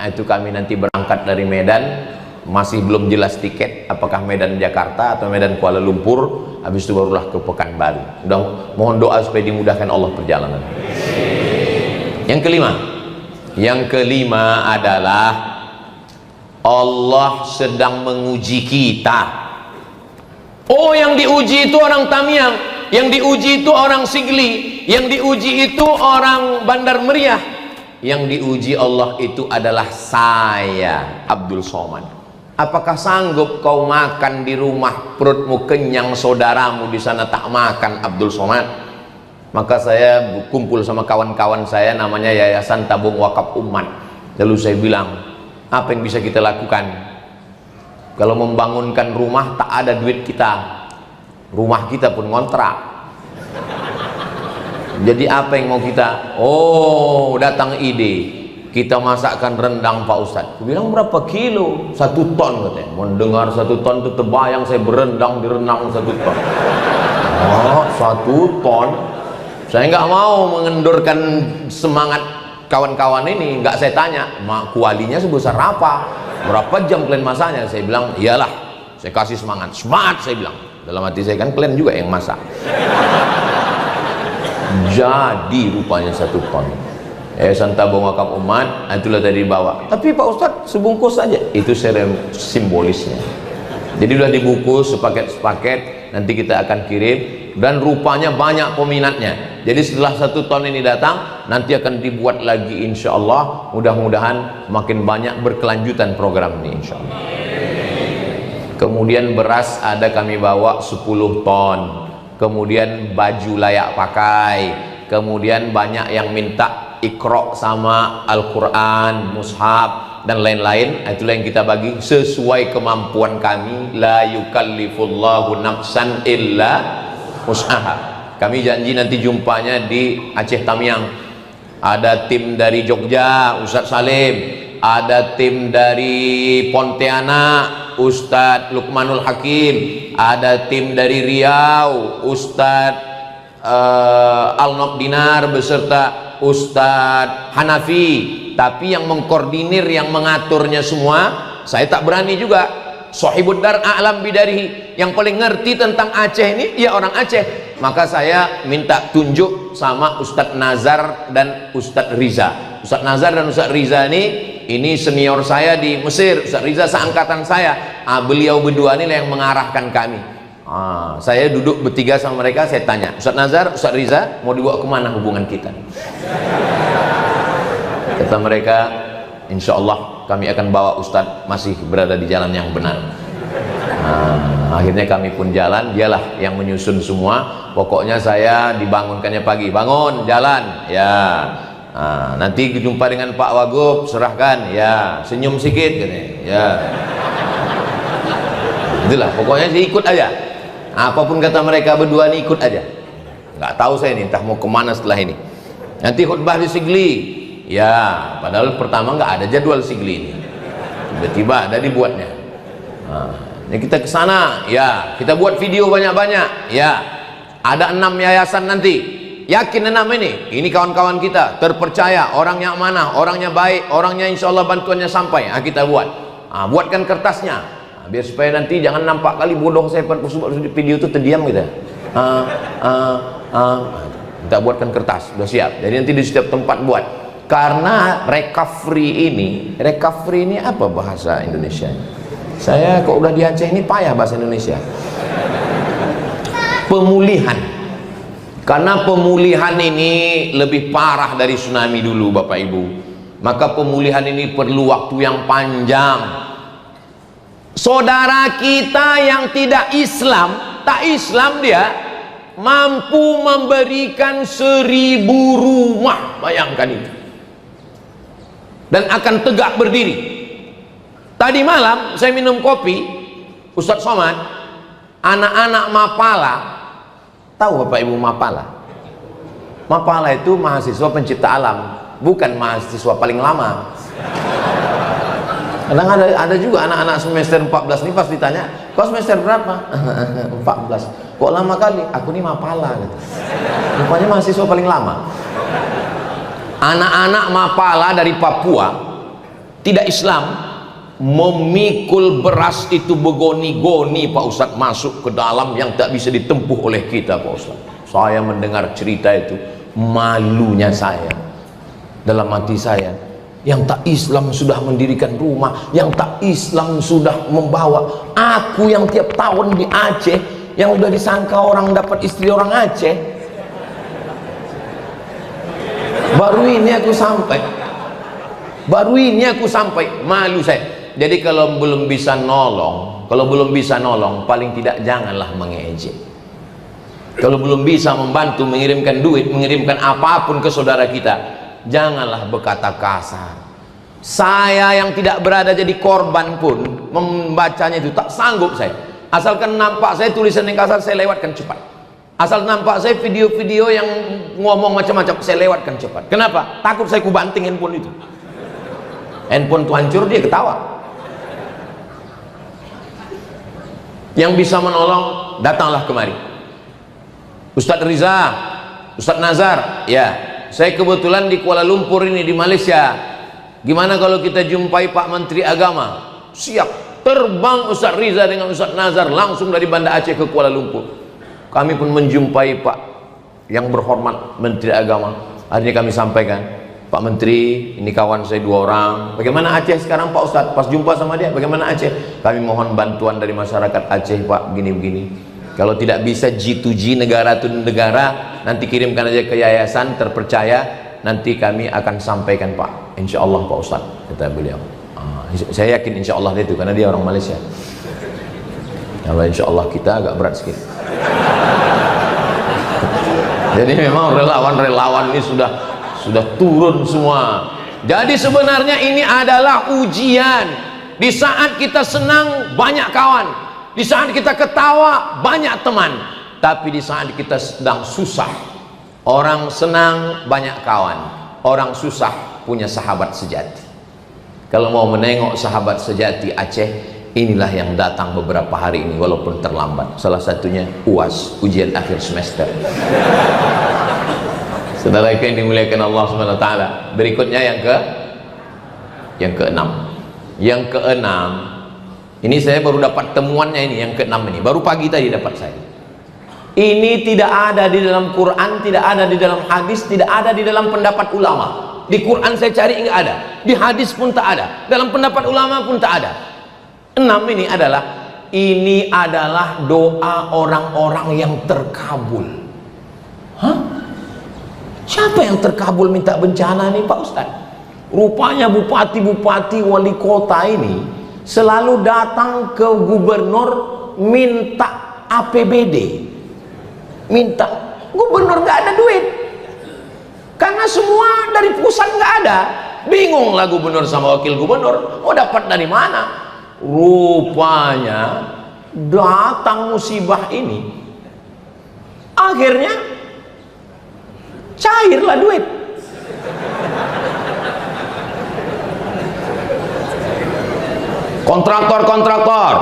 itu kami nanti berangkat dari Medan. Masih belum jelas tiket, apakah Medan Jakarta atau Medan Kuala Lumpur. Habis itu barulah ke Pekanbaru. Mohon doa supaya dimudahkan Allah perjalanan. Yang kelima adalah Allah sedang menguji kita. Oh, yang diuji itu orang Tamiang, yang diuji itu orang Sigli, yang diuji itu orang Bandar Meriah, yang diuji Allah itu adalah saya, Abdul Somad. Apakah sanggup kau makan di rumah, perutmu kenyang, saudaramu di sana tak makan, Abdul Somad? Maka saya kumpul sama kawan-kawan saya, namanya Yayasan Tabung Wakaf Umat. Lalu saya bilang, apa yang bisa kita lakukan? Kalau membangunkan rumah tak ada duit kita, rumah kita pun ngontrak. Jadi apa yang mau kita? Oh, datang ide, kita masakkan rendang Pak Ustadz. Aku bilang berapa kilo? 1 ton katanya. Mendengar 1 ton itu terbayang saya berendang di renang 1 ton. Oh, 1 ton. Saya nggak mau mengendurkan semangat kawan-kawan ini nggak saya tanya, kualinya sebesar apa, berapa jam kalian masaknya. Saya bilang iyalah, saya kasih semangat saya bilang dalam hati saya, kan kalian juga yang masak. Jadi rupanya 1 ton. Tabung wakaf umat, itulah tadi dibawa. Tapi Pak Ustadz sebungkus saja, itu simbolisnya. Jadi udah dibungkus sepaket-sepaket, nanti kita akan kirim, dan rupanya banyak peminatnya. Jadi setelah 1 ton ini datang, nanti akan dibuat lagi insya Allah. Mudah-mudahan makin banyak berkelanjutan program ini insya Allah. Kemudian beras ada kami bawa 10 ton. Kemudian baju layak pakai. Kemudian banyak yang minta Iqra sama Al-Quran, mushaf dan lain-lain. Itulah yang kita bagi sesuai kemampuan kami. La yukallifullahu nafsan illa wus'aha. Kami janji nanti jumpanya di Aceh Tamiang. Ada tim dari Jogja, Ustadz Salim. Ada tim dari Pontianak, Ustadz Lukmanul Hakim. Ada tim dari Riau, Ustadz Al-Nob Dinar beserta Ustadz Hanafi. Tapi yang mengkoordinir, yang mengaturnya semua, saya tak berani juga. Sohibud dar a'lam bidarihi, yang paling ngerti tentang Aceh ini ya orang Aceh. Maka saya minta tunjuk sama Ustadz Nazar dan Ustadz Riza. Ustadz Nazar dan Ustadz Riza ini senior saya di Mesir. Ustadz Riza seangkatan saya. Beliau berdua ini yang mengarahkan kami. Saya duduk bertiga sama mereka, saya tanya, Ustadz Nazar, Ustadz Riza, mau dibawa kemana hubungan kita? Kata mereka, insya Allah kami akan bawa Ustadz masih berada di jalan yang benar. Akhirnya kami pun jalan, dialah yang menyusun semua. Pokoknya saya dibangunkannya pagi, bangun, jalan, ya. Nanti jumpa dengan Pak Wagub, serahkan, ya. Senyum sikit, katanya, ya. Itulah, pokoknya saya ikut aja. Apapun kata mereka berdua ini, ikut aja. Nggak tahu saya nih, entah mau kemana setelah ini. Nanti khutbah di Sigli, ya. Padahal pertama nggak ada jadwal Sigli ini, tiba-tiba ada dibuatnya. Ini kita ke sana, ya. Kita buat video banyak-banyak, ya. Ada 6 yayasan nanti. Yakin 6 ini kawan-kawan kita terpercaya, orangnya amanah, orangnya baik, orangnya insya Allah bantuannya sampai. Kita buat, buatkan kertasnya. Biar supaya nanti jangan nampak kali bodoh saya pada video itu terdiam gitu. Kita buatkan kertas, sudah siap. Jadi nanti di setiap tempat buat. Karena recovery ini apa bahasa Indonesia? Saya kok udah di Aceh ini payah bahasa Indonesia. Pemulihan. Karena pemulihan ini lebih parah dari tsunami dulu Bapak Ibu. Maka pemulihan ini perlu waktu yang panjang. Saudara kita yang tidak Islam, tak Islam dia, mampu memberikan 1000 rumah, bayangkan itu, dan akan tegak berdiri. Tadi malam saya minum kopi, Ustadz Somad, anak-anak Mapala. Tahu Bapak Ibu Mapala? Mapala itu mahasiswa pencipta alam, bukan mahasiswa paling lama. Kadang ada juga anak-anak semester 14 ini pas ditanya, kau semester berapa? 14. Kok lama kali? Aku ini Mapala gitu. Rupanya mahasiswa paling lama. Anak-anak Mapala dari Papua tidak Islam memikul beras itu begoni-goni Pak Ustadz, masuk ke dalam yang tak bisa ditempuh oleh kita Pak Ustadz. Saya mendengar cerita itu, malunya saya dalam hati saya. Yang tak Islam sudah mendirikan rumah, yang tak Islam sudah membawa. Aku yang tiap tahun di Aceh, yang udah disangka orang dapat istri orang Aceh, baru ini aku sampai, malu saya. Jadi kalau belum bisa nolong, paling tidak janganlah mengejek. Kalau belum bisa membantu, mengirimkan duit, mengirimkan apapun ke saudara kita, janganlah berkata kasar. Saya yang tidak berada jadi korban pun membacanya itu tak sanggup saya. Asalkan nampak saya tulisan yang kasar, saya lewatkan cepat. Asal nampak saya video-video yang ngomong macam-macam, saya lewatkan cepat. Kenapa? Takut saya kubanting handphone itu. Handphone itu hancur, dia ketawa. Yang bisa menolong, datanglah kemari. Ustadz Riza, Ustadz Nazar, ya. saya kebetulan di Kuala Lumpur ini, di Malaysia. Gimana kalau kita jumpai Pak Menteri Agama? Siap, terbang Ustaz Riza dengan Ustaz Nazar langsung dari Banda Aceh ke Kuala Lumpur. Kami pun menjumpai Pak yang berhormat Menteri Agama. Akhirnya kami sampaikan, Pak Menteri, ini kawan saya 2 orang. Bagaimana Aceh sekarang Pak Ustadz? Pas jumpa sama dia, bagaimana Aceh? Kami mohon bantuan dari masyarakat Aceh Pak, begini-begini. Kalau tidak bisa G2G, negara to negara, nanti kirimkan aja ke yayasan terpercaya, nanti kami akan sampaikan Pak. Insya Allah Pak Ustadz, kata beliau. Saya yakin insya Allah itu, karena dia orang Malaysia. Kalau insya Allah kita agak berat sedikit. Jadi memang relawan-relawan ini sudah turun semua. Jadi sebenarnya ini adalah ujian. Di saat kita senang banyak kawan, di saat kita ketawa banyak teman, tapi di saat kita sedang susah, orang senang banyak kawan, orang susah punya sahabat sejati. Kalau mau menengok sahabat sejati Aceh, inilah yang datang beberapa hari ini walaupun terlambat. Salah satunya UAS, ujian akhir semester. Saudara yang dimuliakan Allah SWT. Berikutnya yang keenam. Yang keenam, ini saya baru dapat temuannya ini, yang keenam ini. Baru pagi tadi dapat saya. Ini tidak ada di dalam Quran, tidak ada di dalam hadis, tidak ada di dalam pendapat ulama. Di Quran saya cari enggak ada, di hadis pun tak ada, dalam pendapat ulama pun tak ada. 6 ini adalah doa orang-orang yang terkabul. Hah? Siapa yang terkabul minta bencana nih Pak Ustaz? Rupanya bupati-bupati wali kota ini selalu datang ke gubernur minta APBD. Minta, gubernur nggak ada duit. Karena semua dari pusat nggak ada. Bingunglah gubernur sama wakil gubernur, mau dapat dari mana? Rupanya datang musibah ini, akhirnya cairlah duit. Kontraktor-kontraktor,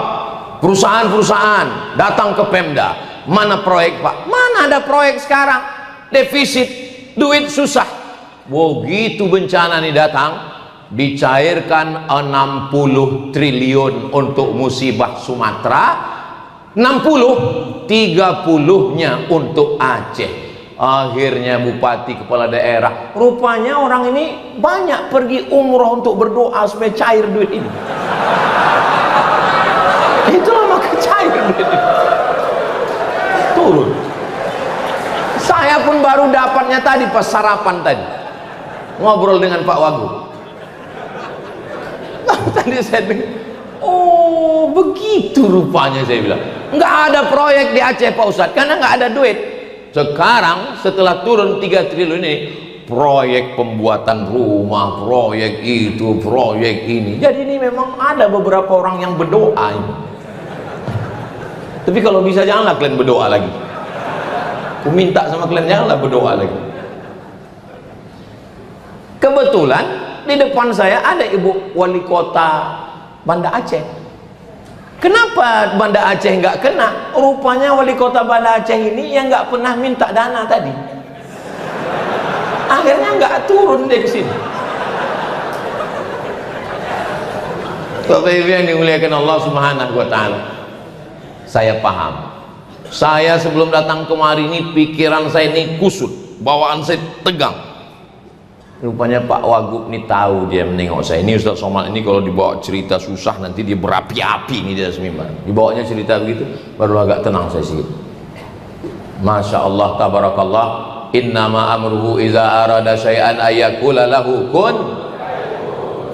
perusahaan-perusahaan datang ke Pemda. Mana proyek Pak? Mana ada proyek sekarang? Defisit, duit susah. Begitu bencana ini datang, dicairkan 60 triliun untuk musibah Sumatera, 30-nya untuk Aceh. Akhirnya bupati kepala daerah, rupanya orang ini banyak pergi umroh untuk berdoa supaya cair duit ini. Itulah maka cair duit ini. Turun. Saya pun baru dapatnya tadi pas sarapan tadi, ngobrol dengan Pak Wagub. Tadi saya dengar, oh begitu rupanya, saya bilang. Nggak ada proyek di Aceh Pak Ustadz, karena nggak ada duit. Sekarang setelah turun 3 triliun ini, proyek pembuatan rumah, proyek itu, proyek ini. Jadi ini memang ada beberapa orang yang berdoa ini. Tapi kalau bisa janganlah kalian berdoa lagi. Aku minta sama kalian janganlah berdoa lagi. Kebetulan di depan saya ada ibu wali kota Banda Aceh. Kenapa Banda Aceh nggak kena? Rupanya wali kota Banda Aceh ini yang nggak pernah minta dana tadi. Akhirnya nggak turun dia ke sini. Bapak Ibu yang dimuliakan Allah Subhanahu wa taala. Saya paham. Saya sebelum datang kemari ini pikiran saya ini kusut, bawaan saya tegang. Rupanya Pak Wagub ini tahu, dia menengok saya. Ini Ustaz Somad ini kalau dibawa cerita susah nanti dia berapi-api nih dia semimbar. Dibawanya cerita begitu baru agak tenang saya sedikit. Masya Allah tabarakallah. Innama amruhu iza arada syai'an ayyakula lahu kun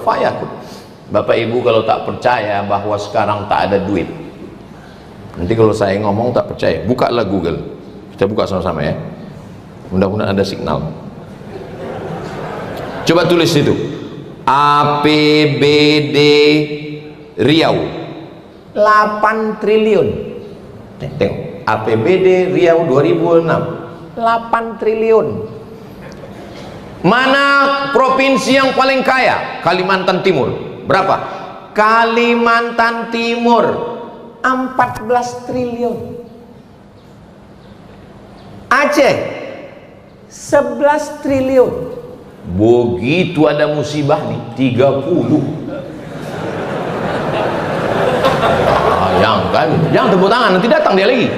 fayakun. Bapak Ibu kalau tak percaya bahwa sekarang tak ada duit, nanti kalau saya ngomong tak percaya, bukalah Google. Kita buka sama-sama ya. Mudah-mudahan ada signal. Coba tulis itu. APBD Riau 8 triliun. Tengok. APBD Riau 2006 8 triliun. Mana provinsi yang paling kaya? Kalimantan Timur. Berapa? Kalimantan Timur 14 triliun. Aceh 11 triliun. Begitu ada musibah nih 30. Jangan tepuk tangan, nanti datang dia lagi.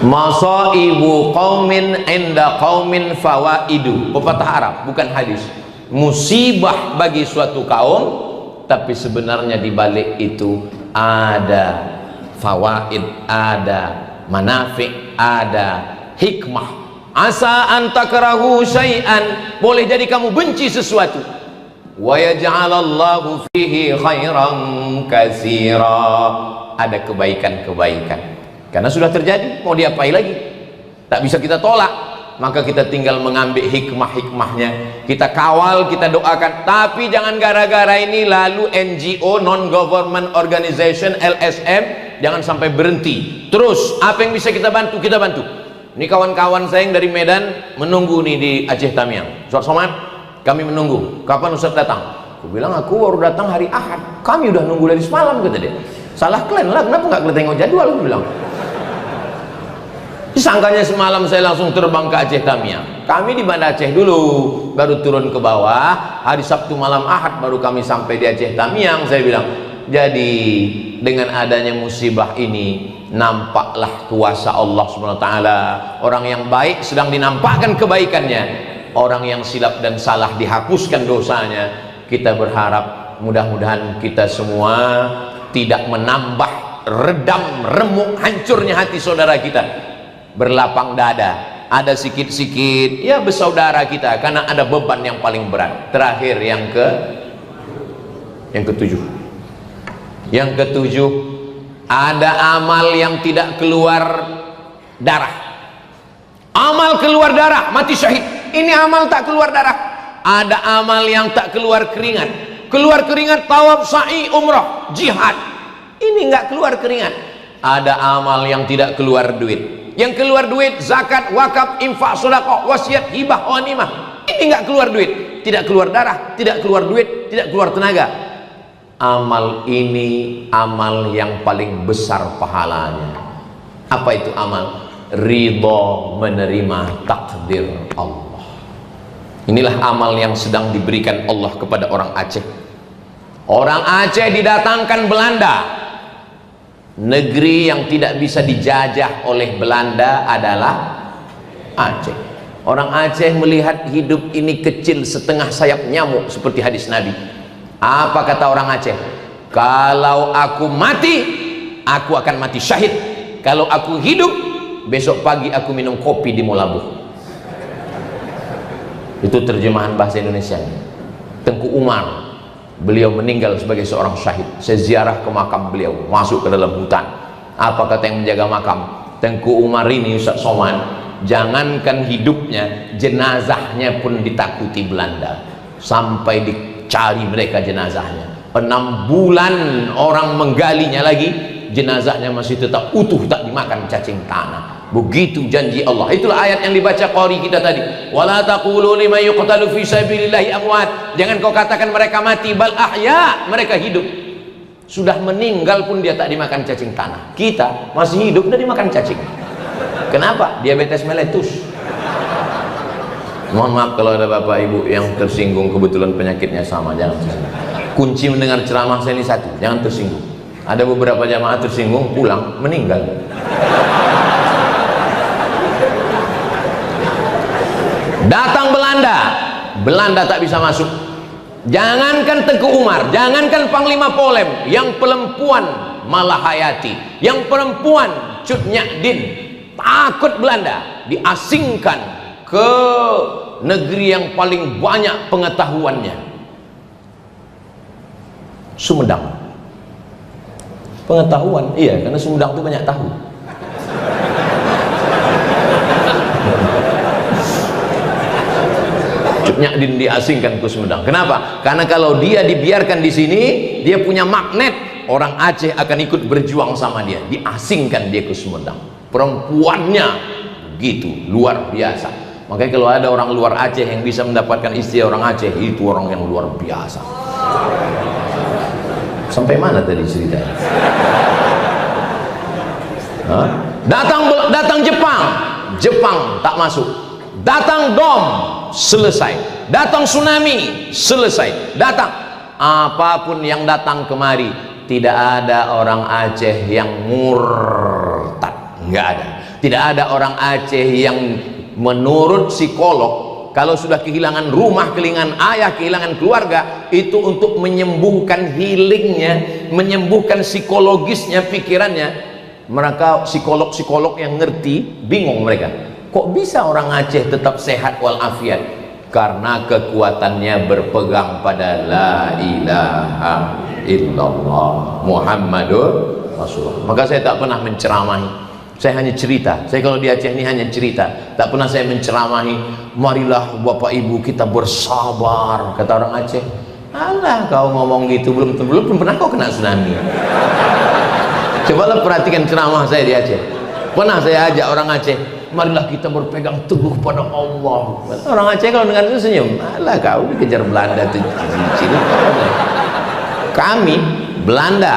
Masaibu qaumin inda qaumin fawaidu. Pepatah Arab, bukan hadis. Musibah bagi suatu kaum, tapi sebenarnya di balik itu ada fawaid, ada manafi', ada hikmah. Asa an takrahu syai'an, boleh jadi kamu benci sesuatu, wa yaj'alallahu fihi khairan katsira, ada kebaikan-kebaikan. Karena sudah terjadi, mau diapain lagi? Tak bisa kita tolak, maka kita tinggal mengambil hikmah-hikmahnya, kita kawal, kita doakan. Tapi jangan gara-gara ini lalu NGO, non-government organization, LSM, jangan sampai berhenti. Terus apa yang bisa kita bantu, kita bantu. Ini kawan-kawan saya yang dari Medan menunggu nih di Aceh Tamiang. Ustaz Somad, kami menunggu, kapan Ustaz datang? Aku bilang, aku baru datang hari Ahad. Kami udah nunggu dari semalam, kata dia. Salah kalian lah, kenapa nggak kalian tengok jadwal? Aku bilang. Disangkanya semalam saya langsung terbang ke Aceh Tamiang. Kami di Banda Aceh dulu, baru turun ke bawah. Hari Sabtu malam Ahad baru kami sampai di Aceh Tamiang. Saya bilang, jadi dengan adanya musibah ini nampaklah kuasa Allah SWT. Orang yang baik sedang dinampakkan kebaikannya, orang yang silap dan salah dihapuskan dosanya. Kita berharap mudah-mudahan kita semua tidak menambah, redam, remuk, hancurnya hati saudara kita. Berlapang dada, ada sikit-sikit ya bersaudara kita, karena ada beban yang paling berat. Terakhir yang ketujuh, ada amal yang tidak keluar darah. Amal keluar darah, mati syahid. Ini amal tak keluar darah. Ada amal yang tak keluar keringat. Keluar keringat tawaf, sa'i, umrah, jihad. Ini nggak keluar keringat. Ada amal yang tidak keluar duit. Yang keluar duit, zakat, wakaf, infak, sedekah, wasiat, hibah, ghanimah. Ini nggak keluar duit, tidak keluar darah, tidak keluar duit, tidak keluar tenaga. Amal ini amal yang paling besar pahalanya. Apa itu amal? Ridho menerima takdir Allah. Inilah amal yang sedang diberikan Allah kepada orang Aceh. Orang Aceh didatangkan Belanda. Negeri yang tidak bisa dijajah oleh Belanda adalah Aceh. Orang Aceh melihat hidup ini kecil setengah sayap nyamuk, seperti hadis Nabi. Apa kata orang Aceh? Kalau aku mati, aku akan mati syahid. Kalau aku hidup, besok pagi aku minum kopi di Molabuh. Itu terjemahan bahasa Indonesia. Tengku Umar, beliau meninggal sebagai seorang syahid. Saya ziarah ke makam beliau, masuk ke dalam hutan. Apa kata yang menjaga makam? Tengku Umar ini, Ustaz Somad, jangankan hidupnya, jenazahnya pun ditakuti Belanda. Sampai dicari mereka jenazahnya. 6 bulan orang menggalinya lagi, jenazahnya masih tetap utuh, tak dimakan cacing tanah. Begitu janji Allah. Itulah ayat yang dibaca qari kita tadi. Wala taqulu liman yuqtalu fi sabilillahi amwat. Jangan kau katakan mereka mati, bal ahya, mereka hidup. Sudah meninggal pun dia tak dimakan cacing tanah. Kita masih hidup dan dimakan cacing. Kenapa? Diabetes meletus. Mohon maaf kalau ada bapak ibu yang tersinggung, kebetulan penyakitnya sama, jangan tersinggung. Kunci mendengar ceramah saya ini satu, jangan tersinggung. Ada beberapa jamaah tersinggung, pulang meninggal. Datang Belanda tak bisa masuk. Jangankan Tengku Umar, jangankan Panglima Polem, yang perempuan Malahayati, yang perempuan Cut Nyak Din, takut Belanda, diasingkan ke negeri yang paling banyak pengetahuannya, Sumedang. Pengetahuan, iya, karena Sumedang itu banyak tahu. Nyak Din diasingkan ke Sumedang. Kenapa? Karena kalau dia dibiarkan di sini, dia punya magnet. Orang Aceh akan ikut berjuang sama dia. Diasingkan dia ke Sumedang. Perempuannya begitu luar biasa. Makanya kalau ada orang luar Aceh yang bisa mendapatkan istri orang Aceh, itu orang yang luar biasa. Sampai mana tadi ceritanya? Datang Jepang tak masuk. Datang dom, selesai. Datang tsunami, selesai. Datang apapun yang datang kemari, tidak ada orang Aceh yang murtad, nggak ada. Tidak ada orang Aceh yang menurut psikolog kalau sudah kehilangan rumah, kehilangan ayah, kehilangan keluarga, itu untuk menyembuhkan healingnya, menyembuhkan psikologisnya, pikirannya. Mereka psikolog-psikolog yang ngerti, bingung mereka. Kok bisa orang Aceh tetap sehat walafiat? Karena kekuatannya berpegang pada la ilaha illallah Muhammadur Rasulullah. Maka saya tak pernah menceramahi. Saya hanya cerita. Saya kalau di Aceh ini hanya cerita. Tak pernah saya menceramahi. Marilah Bapak Ibu kita bersabar, kata orang Aceh. Alah kau ngomong gitu, belum pernah kau kena tsunami. Cobalah perhatikan ceramah saya di Aceh. Pernah saya ajak orang Aceh, marilah kita berpegang teguh pada Allah. Orang Aceh kalau dengar itu senyum. Alah kau dikejar Belanda tuh. Kami Belanda,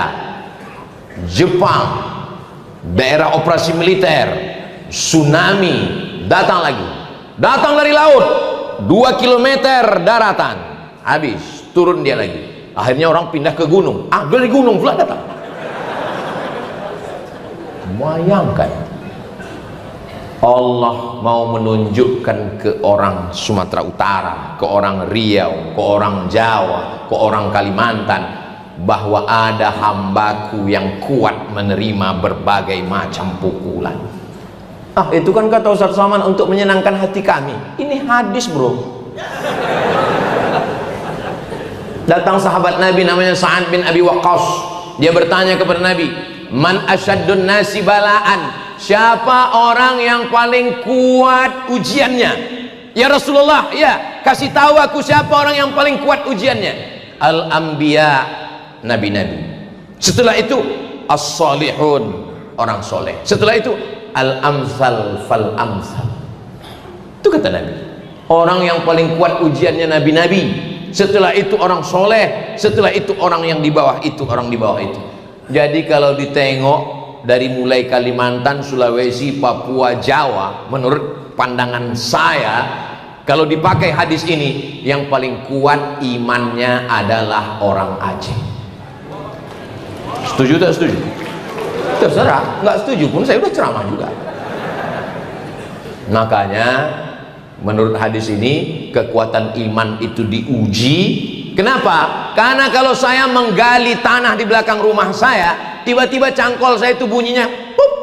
Jepang, daerah operasi militer, tsunami, datang lagi, datang dari laut 2 km daratan, habis turun dia lagi. Akhirnya orang pindah ke gunung. Dari gunung pula datang. Bayangkan, Allah mau menunjukkan ke orang Sumatera Utara, ke orang Riau, ke orang Jawa, ke orang Kalimantan, bahwa ada hambaku yang kuat menerima berbagai macam pukulan. Itu kan kata Ustaz Saman untuk menyenangkan hati kami. Ini hadis bro. Datang sahabat Nabi namanya Sa'ad bin Abi Waqqas. Dia bertanya kepada Nabi, man asyaddun nasi balaan, siapa orang yang paling kuat ujiannya? Ya Rasulullah, ya kasih tahu aku siapa orang yang paling kuat ujiannya. Al-anbiya, nabi-nabi. Setelah itu as-salihun, orang soleh. Setelah itu al-amsal fal-amsal. Itu kata Nabi, orang yang paling kuat ujiannya nabi-nabi. Setelah itu orang soleh. Setelah itu orang yang di bawah itu, orang di bawah itu. Jadi kalau ditengok dari mulai Kalimantan, Sulawesi, Papua, Jawa, menurut pandangan saya, kalau dipakai hadis ini, yang paling kuat imannya adalah orang Aceh. Setuju tak setuju? Terserah, nggak setuju pun saya udah ceramah juga. Makanya menurut hadis ini kekuatan iman itu diuji. Kenapa? Karena kalau saya menggali tanah di belakang rumah saya, tiba-tiba cangkol saya itu bunyinya pup,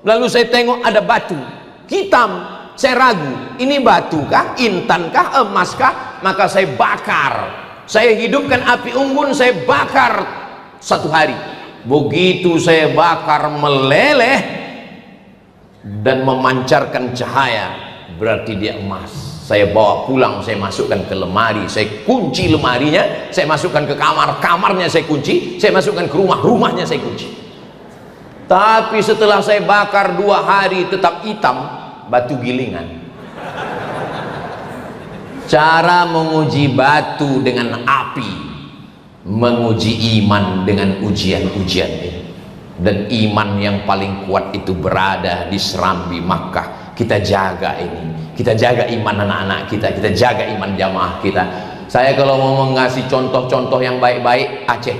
lalu saya tengok ada batu hitam, saya ragu, ini batu kah, intan kah, emas kah? Maka saya bakar, saya hidupkan api unggun, saya bakar 1 hari. Begitu saya bakar meleleh dan memancarkan cahaya, berarti dia emas. Saya bawa pulang, saya masukkan ke lemari, saya kunci lemarinya, saya masukkan ke kamar, kamarnya saya kunci, saya masukkan ke rumah, rumahnya saya kunci. Tapi setelah saya bakar 2 hari tetap hitam, batu gilingan. Cara menguji batu dengan api, menguji iman dengan ujian-ujian ini. Dan iman yang paling kuat itu berada di Serambi Makkah. Kita jaga ini, kita jaga iman anak-anak kita, kita jaga iman jamaah kita. Saya kalau mau mengasih contoh-contoh yang baik-baik, Aceh.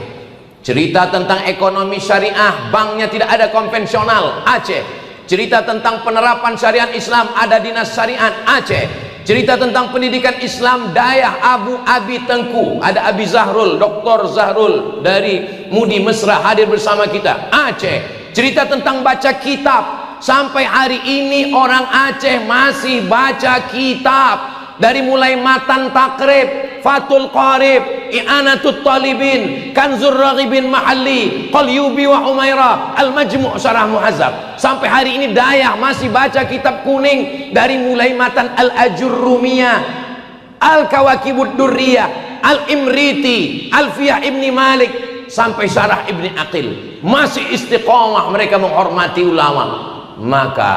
Cerita tentang ekonomi syariah, banknya tidak ada konvensional, Aceh. Cerita tentang penerapan syariat Islam, ada dinas syariat, Aceh. Cerita tentang pendidikan Islam, Dayah Abu Abi Tengku, ada Abi Zahrul, Dr. Zahrul dari Mudi Mesra hadir bersama kita, Aceh. Cerita tentang baca kitab, sampai hari ini orang Aceh masih baca kitab. Dari mulai Matan Takrib, Fathul Qarib, I'anatul Talibin, Kanzur Raghibin Mahalli, Qalyubi wa Umairah, Al-Majmu' Syarah Muhazzab. Sampai hari ini Dayah masih baca kitab kuning. Dari mulai Matan Al-Ajurrumiyah, Al-Kawakibud Durriyah, Al-Imriti, Alfiyah Ibni Malik, sampai Syarah Ibni Aqil. Masih istiqamah mereka menghormati ulama. Maka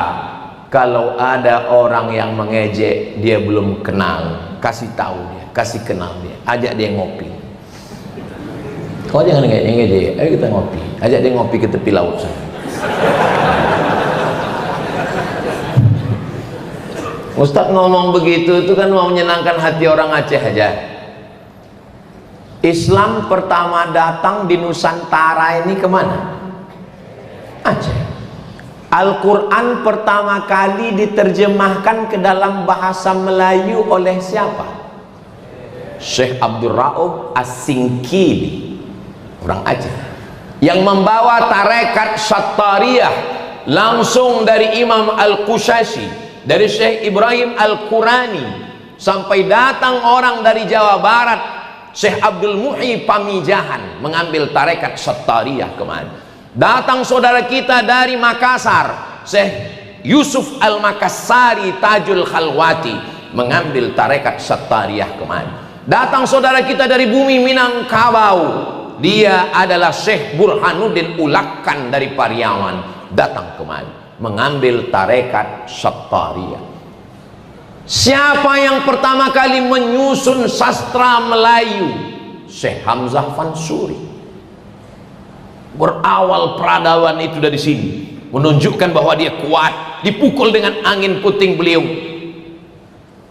kalau ada orang yang mengejek, dia belum kenal, kasih tahu dia, kasih kenal dia, ajak dia ngopi. Kau jangan ngejek, ayo kita ngopi, ajak dia ngopi ke tepi laut sana. Ustadz ngomong begitu itu kan mau menyenangkan hati orang Aceh aja. Islam pertama datang di Nusantara ini kemana? Aceh. Al-Quran pertama kali diterjemahkan ke dalam bahasa Melayu oleh siapa? Syekh Abdul Rauf As-Singkili, orang Aceh, yang membawa tarekat Syattariyah langsung dari Imam Al-Qushayri, dari Syekh Ibrahim Al-Qurani, sampai datang orang dari Jawa Barat, Syekh Abdul Muhyi Pamijahan, mengambil tarekat Syattariyah kemana. Datang saudara kita dari Makassar, Syekh Yusuf Al-Makassari Tajul Khalwati, mengambil tarekat Syattariyah kemana. Datang saudara kita dari bumi Minangkabau, dia adalah Syekh Burhanuddin Ulakkan dari Pariaman, datang kemana, mengambil tarekat Syattariyah. Siapa yang pertama kali menyusun sastra Melayu? Syekh Hamzah Fansuri. Berawal peradaban itu dari sini, menunjukkan bahwa dia kuat. Dipukul dengan angin puting beliung,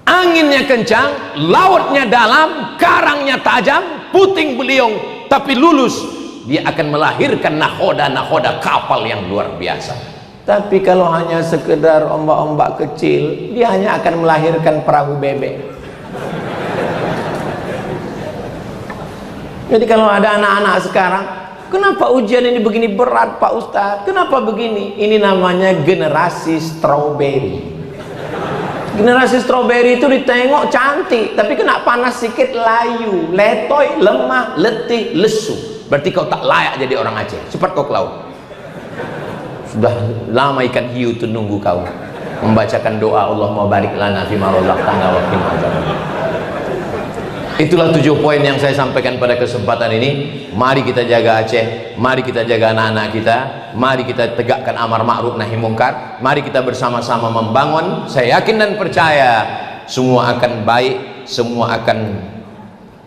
anginnya kencang, lautnya dalam, karangnya tajam, puting beliung, tapi lulus. Dia akan melahirkan nahoda-nahoda kapal yang luar biasa. Tapi kalau hanya sekedar ombak-ombak kecil, dia hanya akan melahirkan perahu bebek. Jadi kalau ada anak-anak sekarang, kenapa ujian ini begini berat Pak Ustadz? Kenapa begini? Ini namanya generasi stroberi. Generasi stroberi itu ditengok cantik, tapi kena panas sedikit layu, letoy, lemah, letih, lesu. Berarti kau tak layak jadi orang Aceh. Cepat kau ke laut. Sudah lama ikan hiu itu nunggu kau membacakan doa Allahumma barik lana fima razaqtana wa qina adzabannar. Itulah 7 poin yang saya sampaikan pada kesempatan ini. Mari kita jaga Aceh, mari kita jaga anak-anak kita, mari kita tegakkan amar ma'ruf nahi mungkar, mari kita bersama-sama membangun. Saya yakin dan percaya semua akan baik, semua akan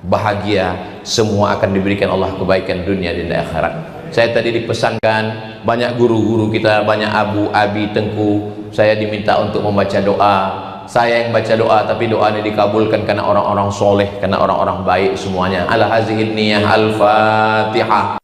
bahagia, semua akan diberikan Allah kebaikan dunia dan akhirat. Saya tadi dipesankan banyak guru-guru kita, banyak abu, abi, tengku, saya diminta untuk membaca doa. Saya yang baca doa, tapi doa ini dikabulkan karena orang-orang soleh, karena orang-orang baik semuanya. Ala hazihin niyah, al-fatihah.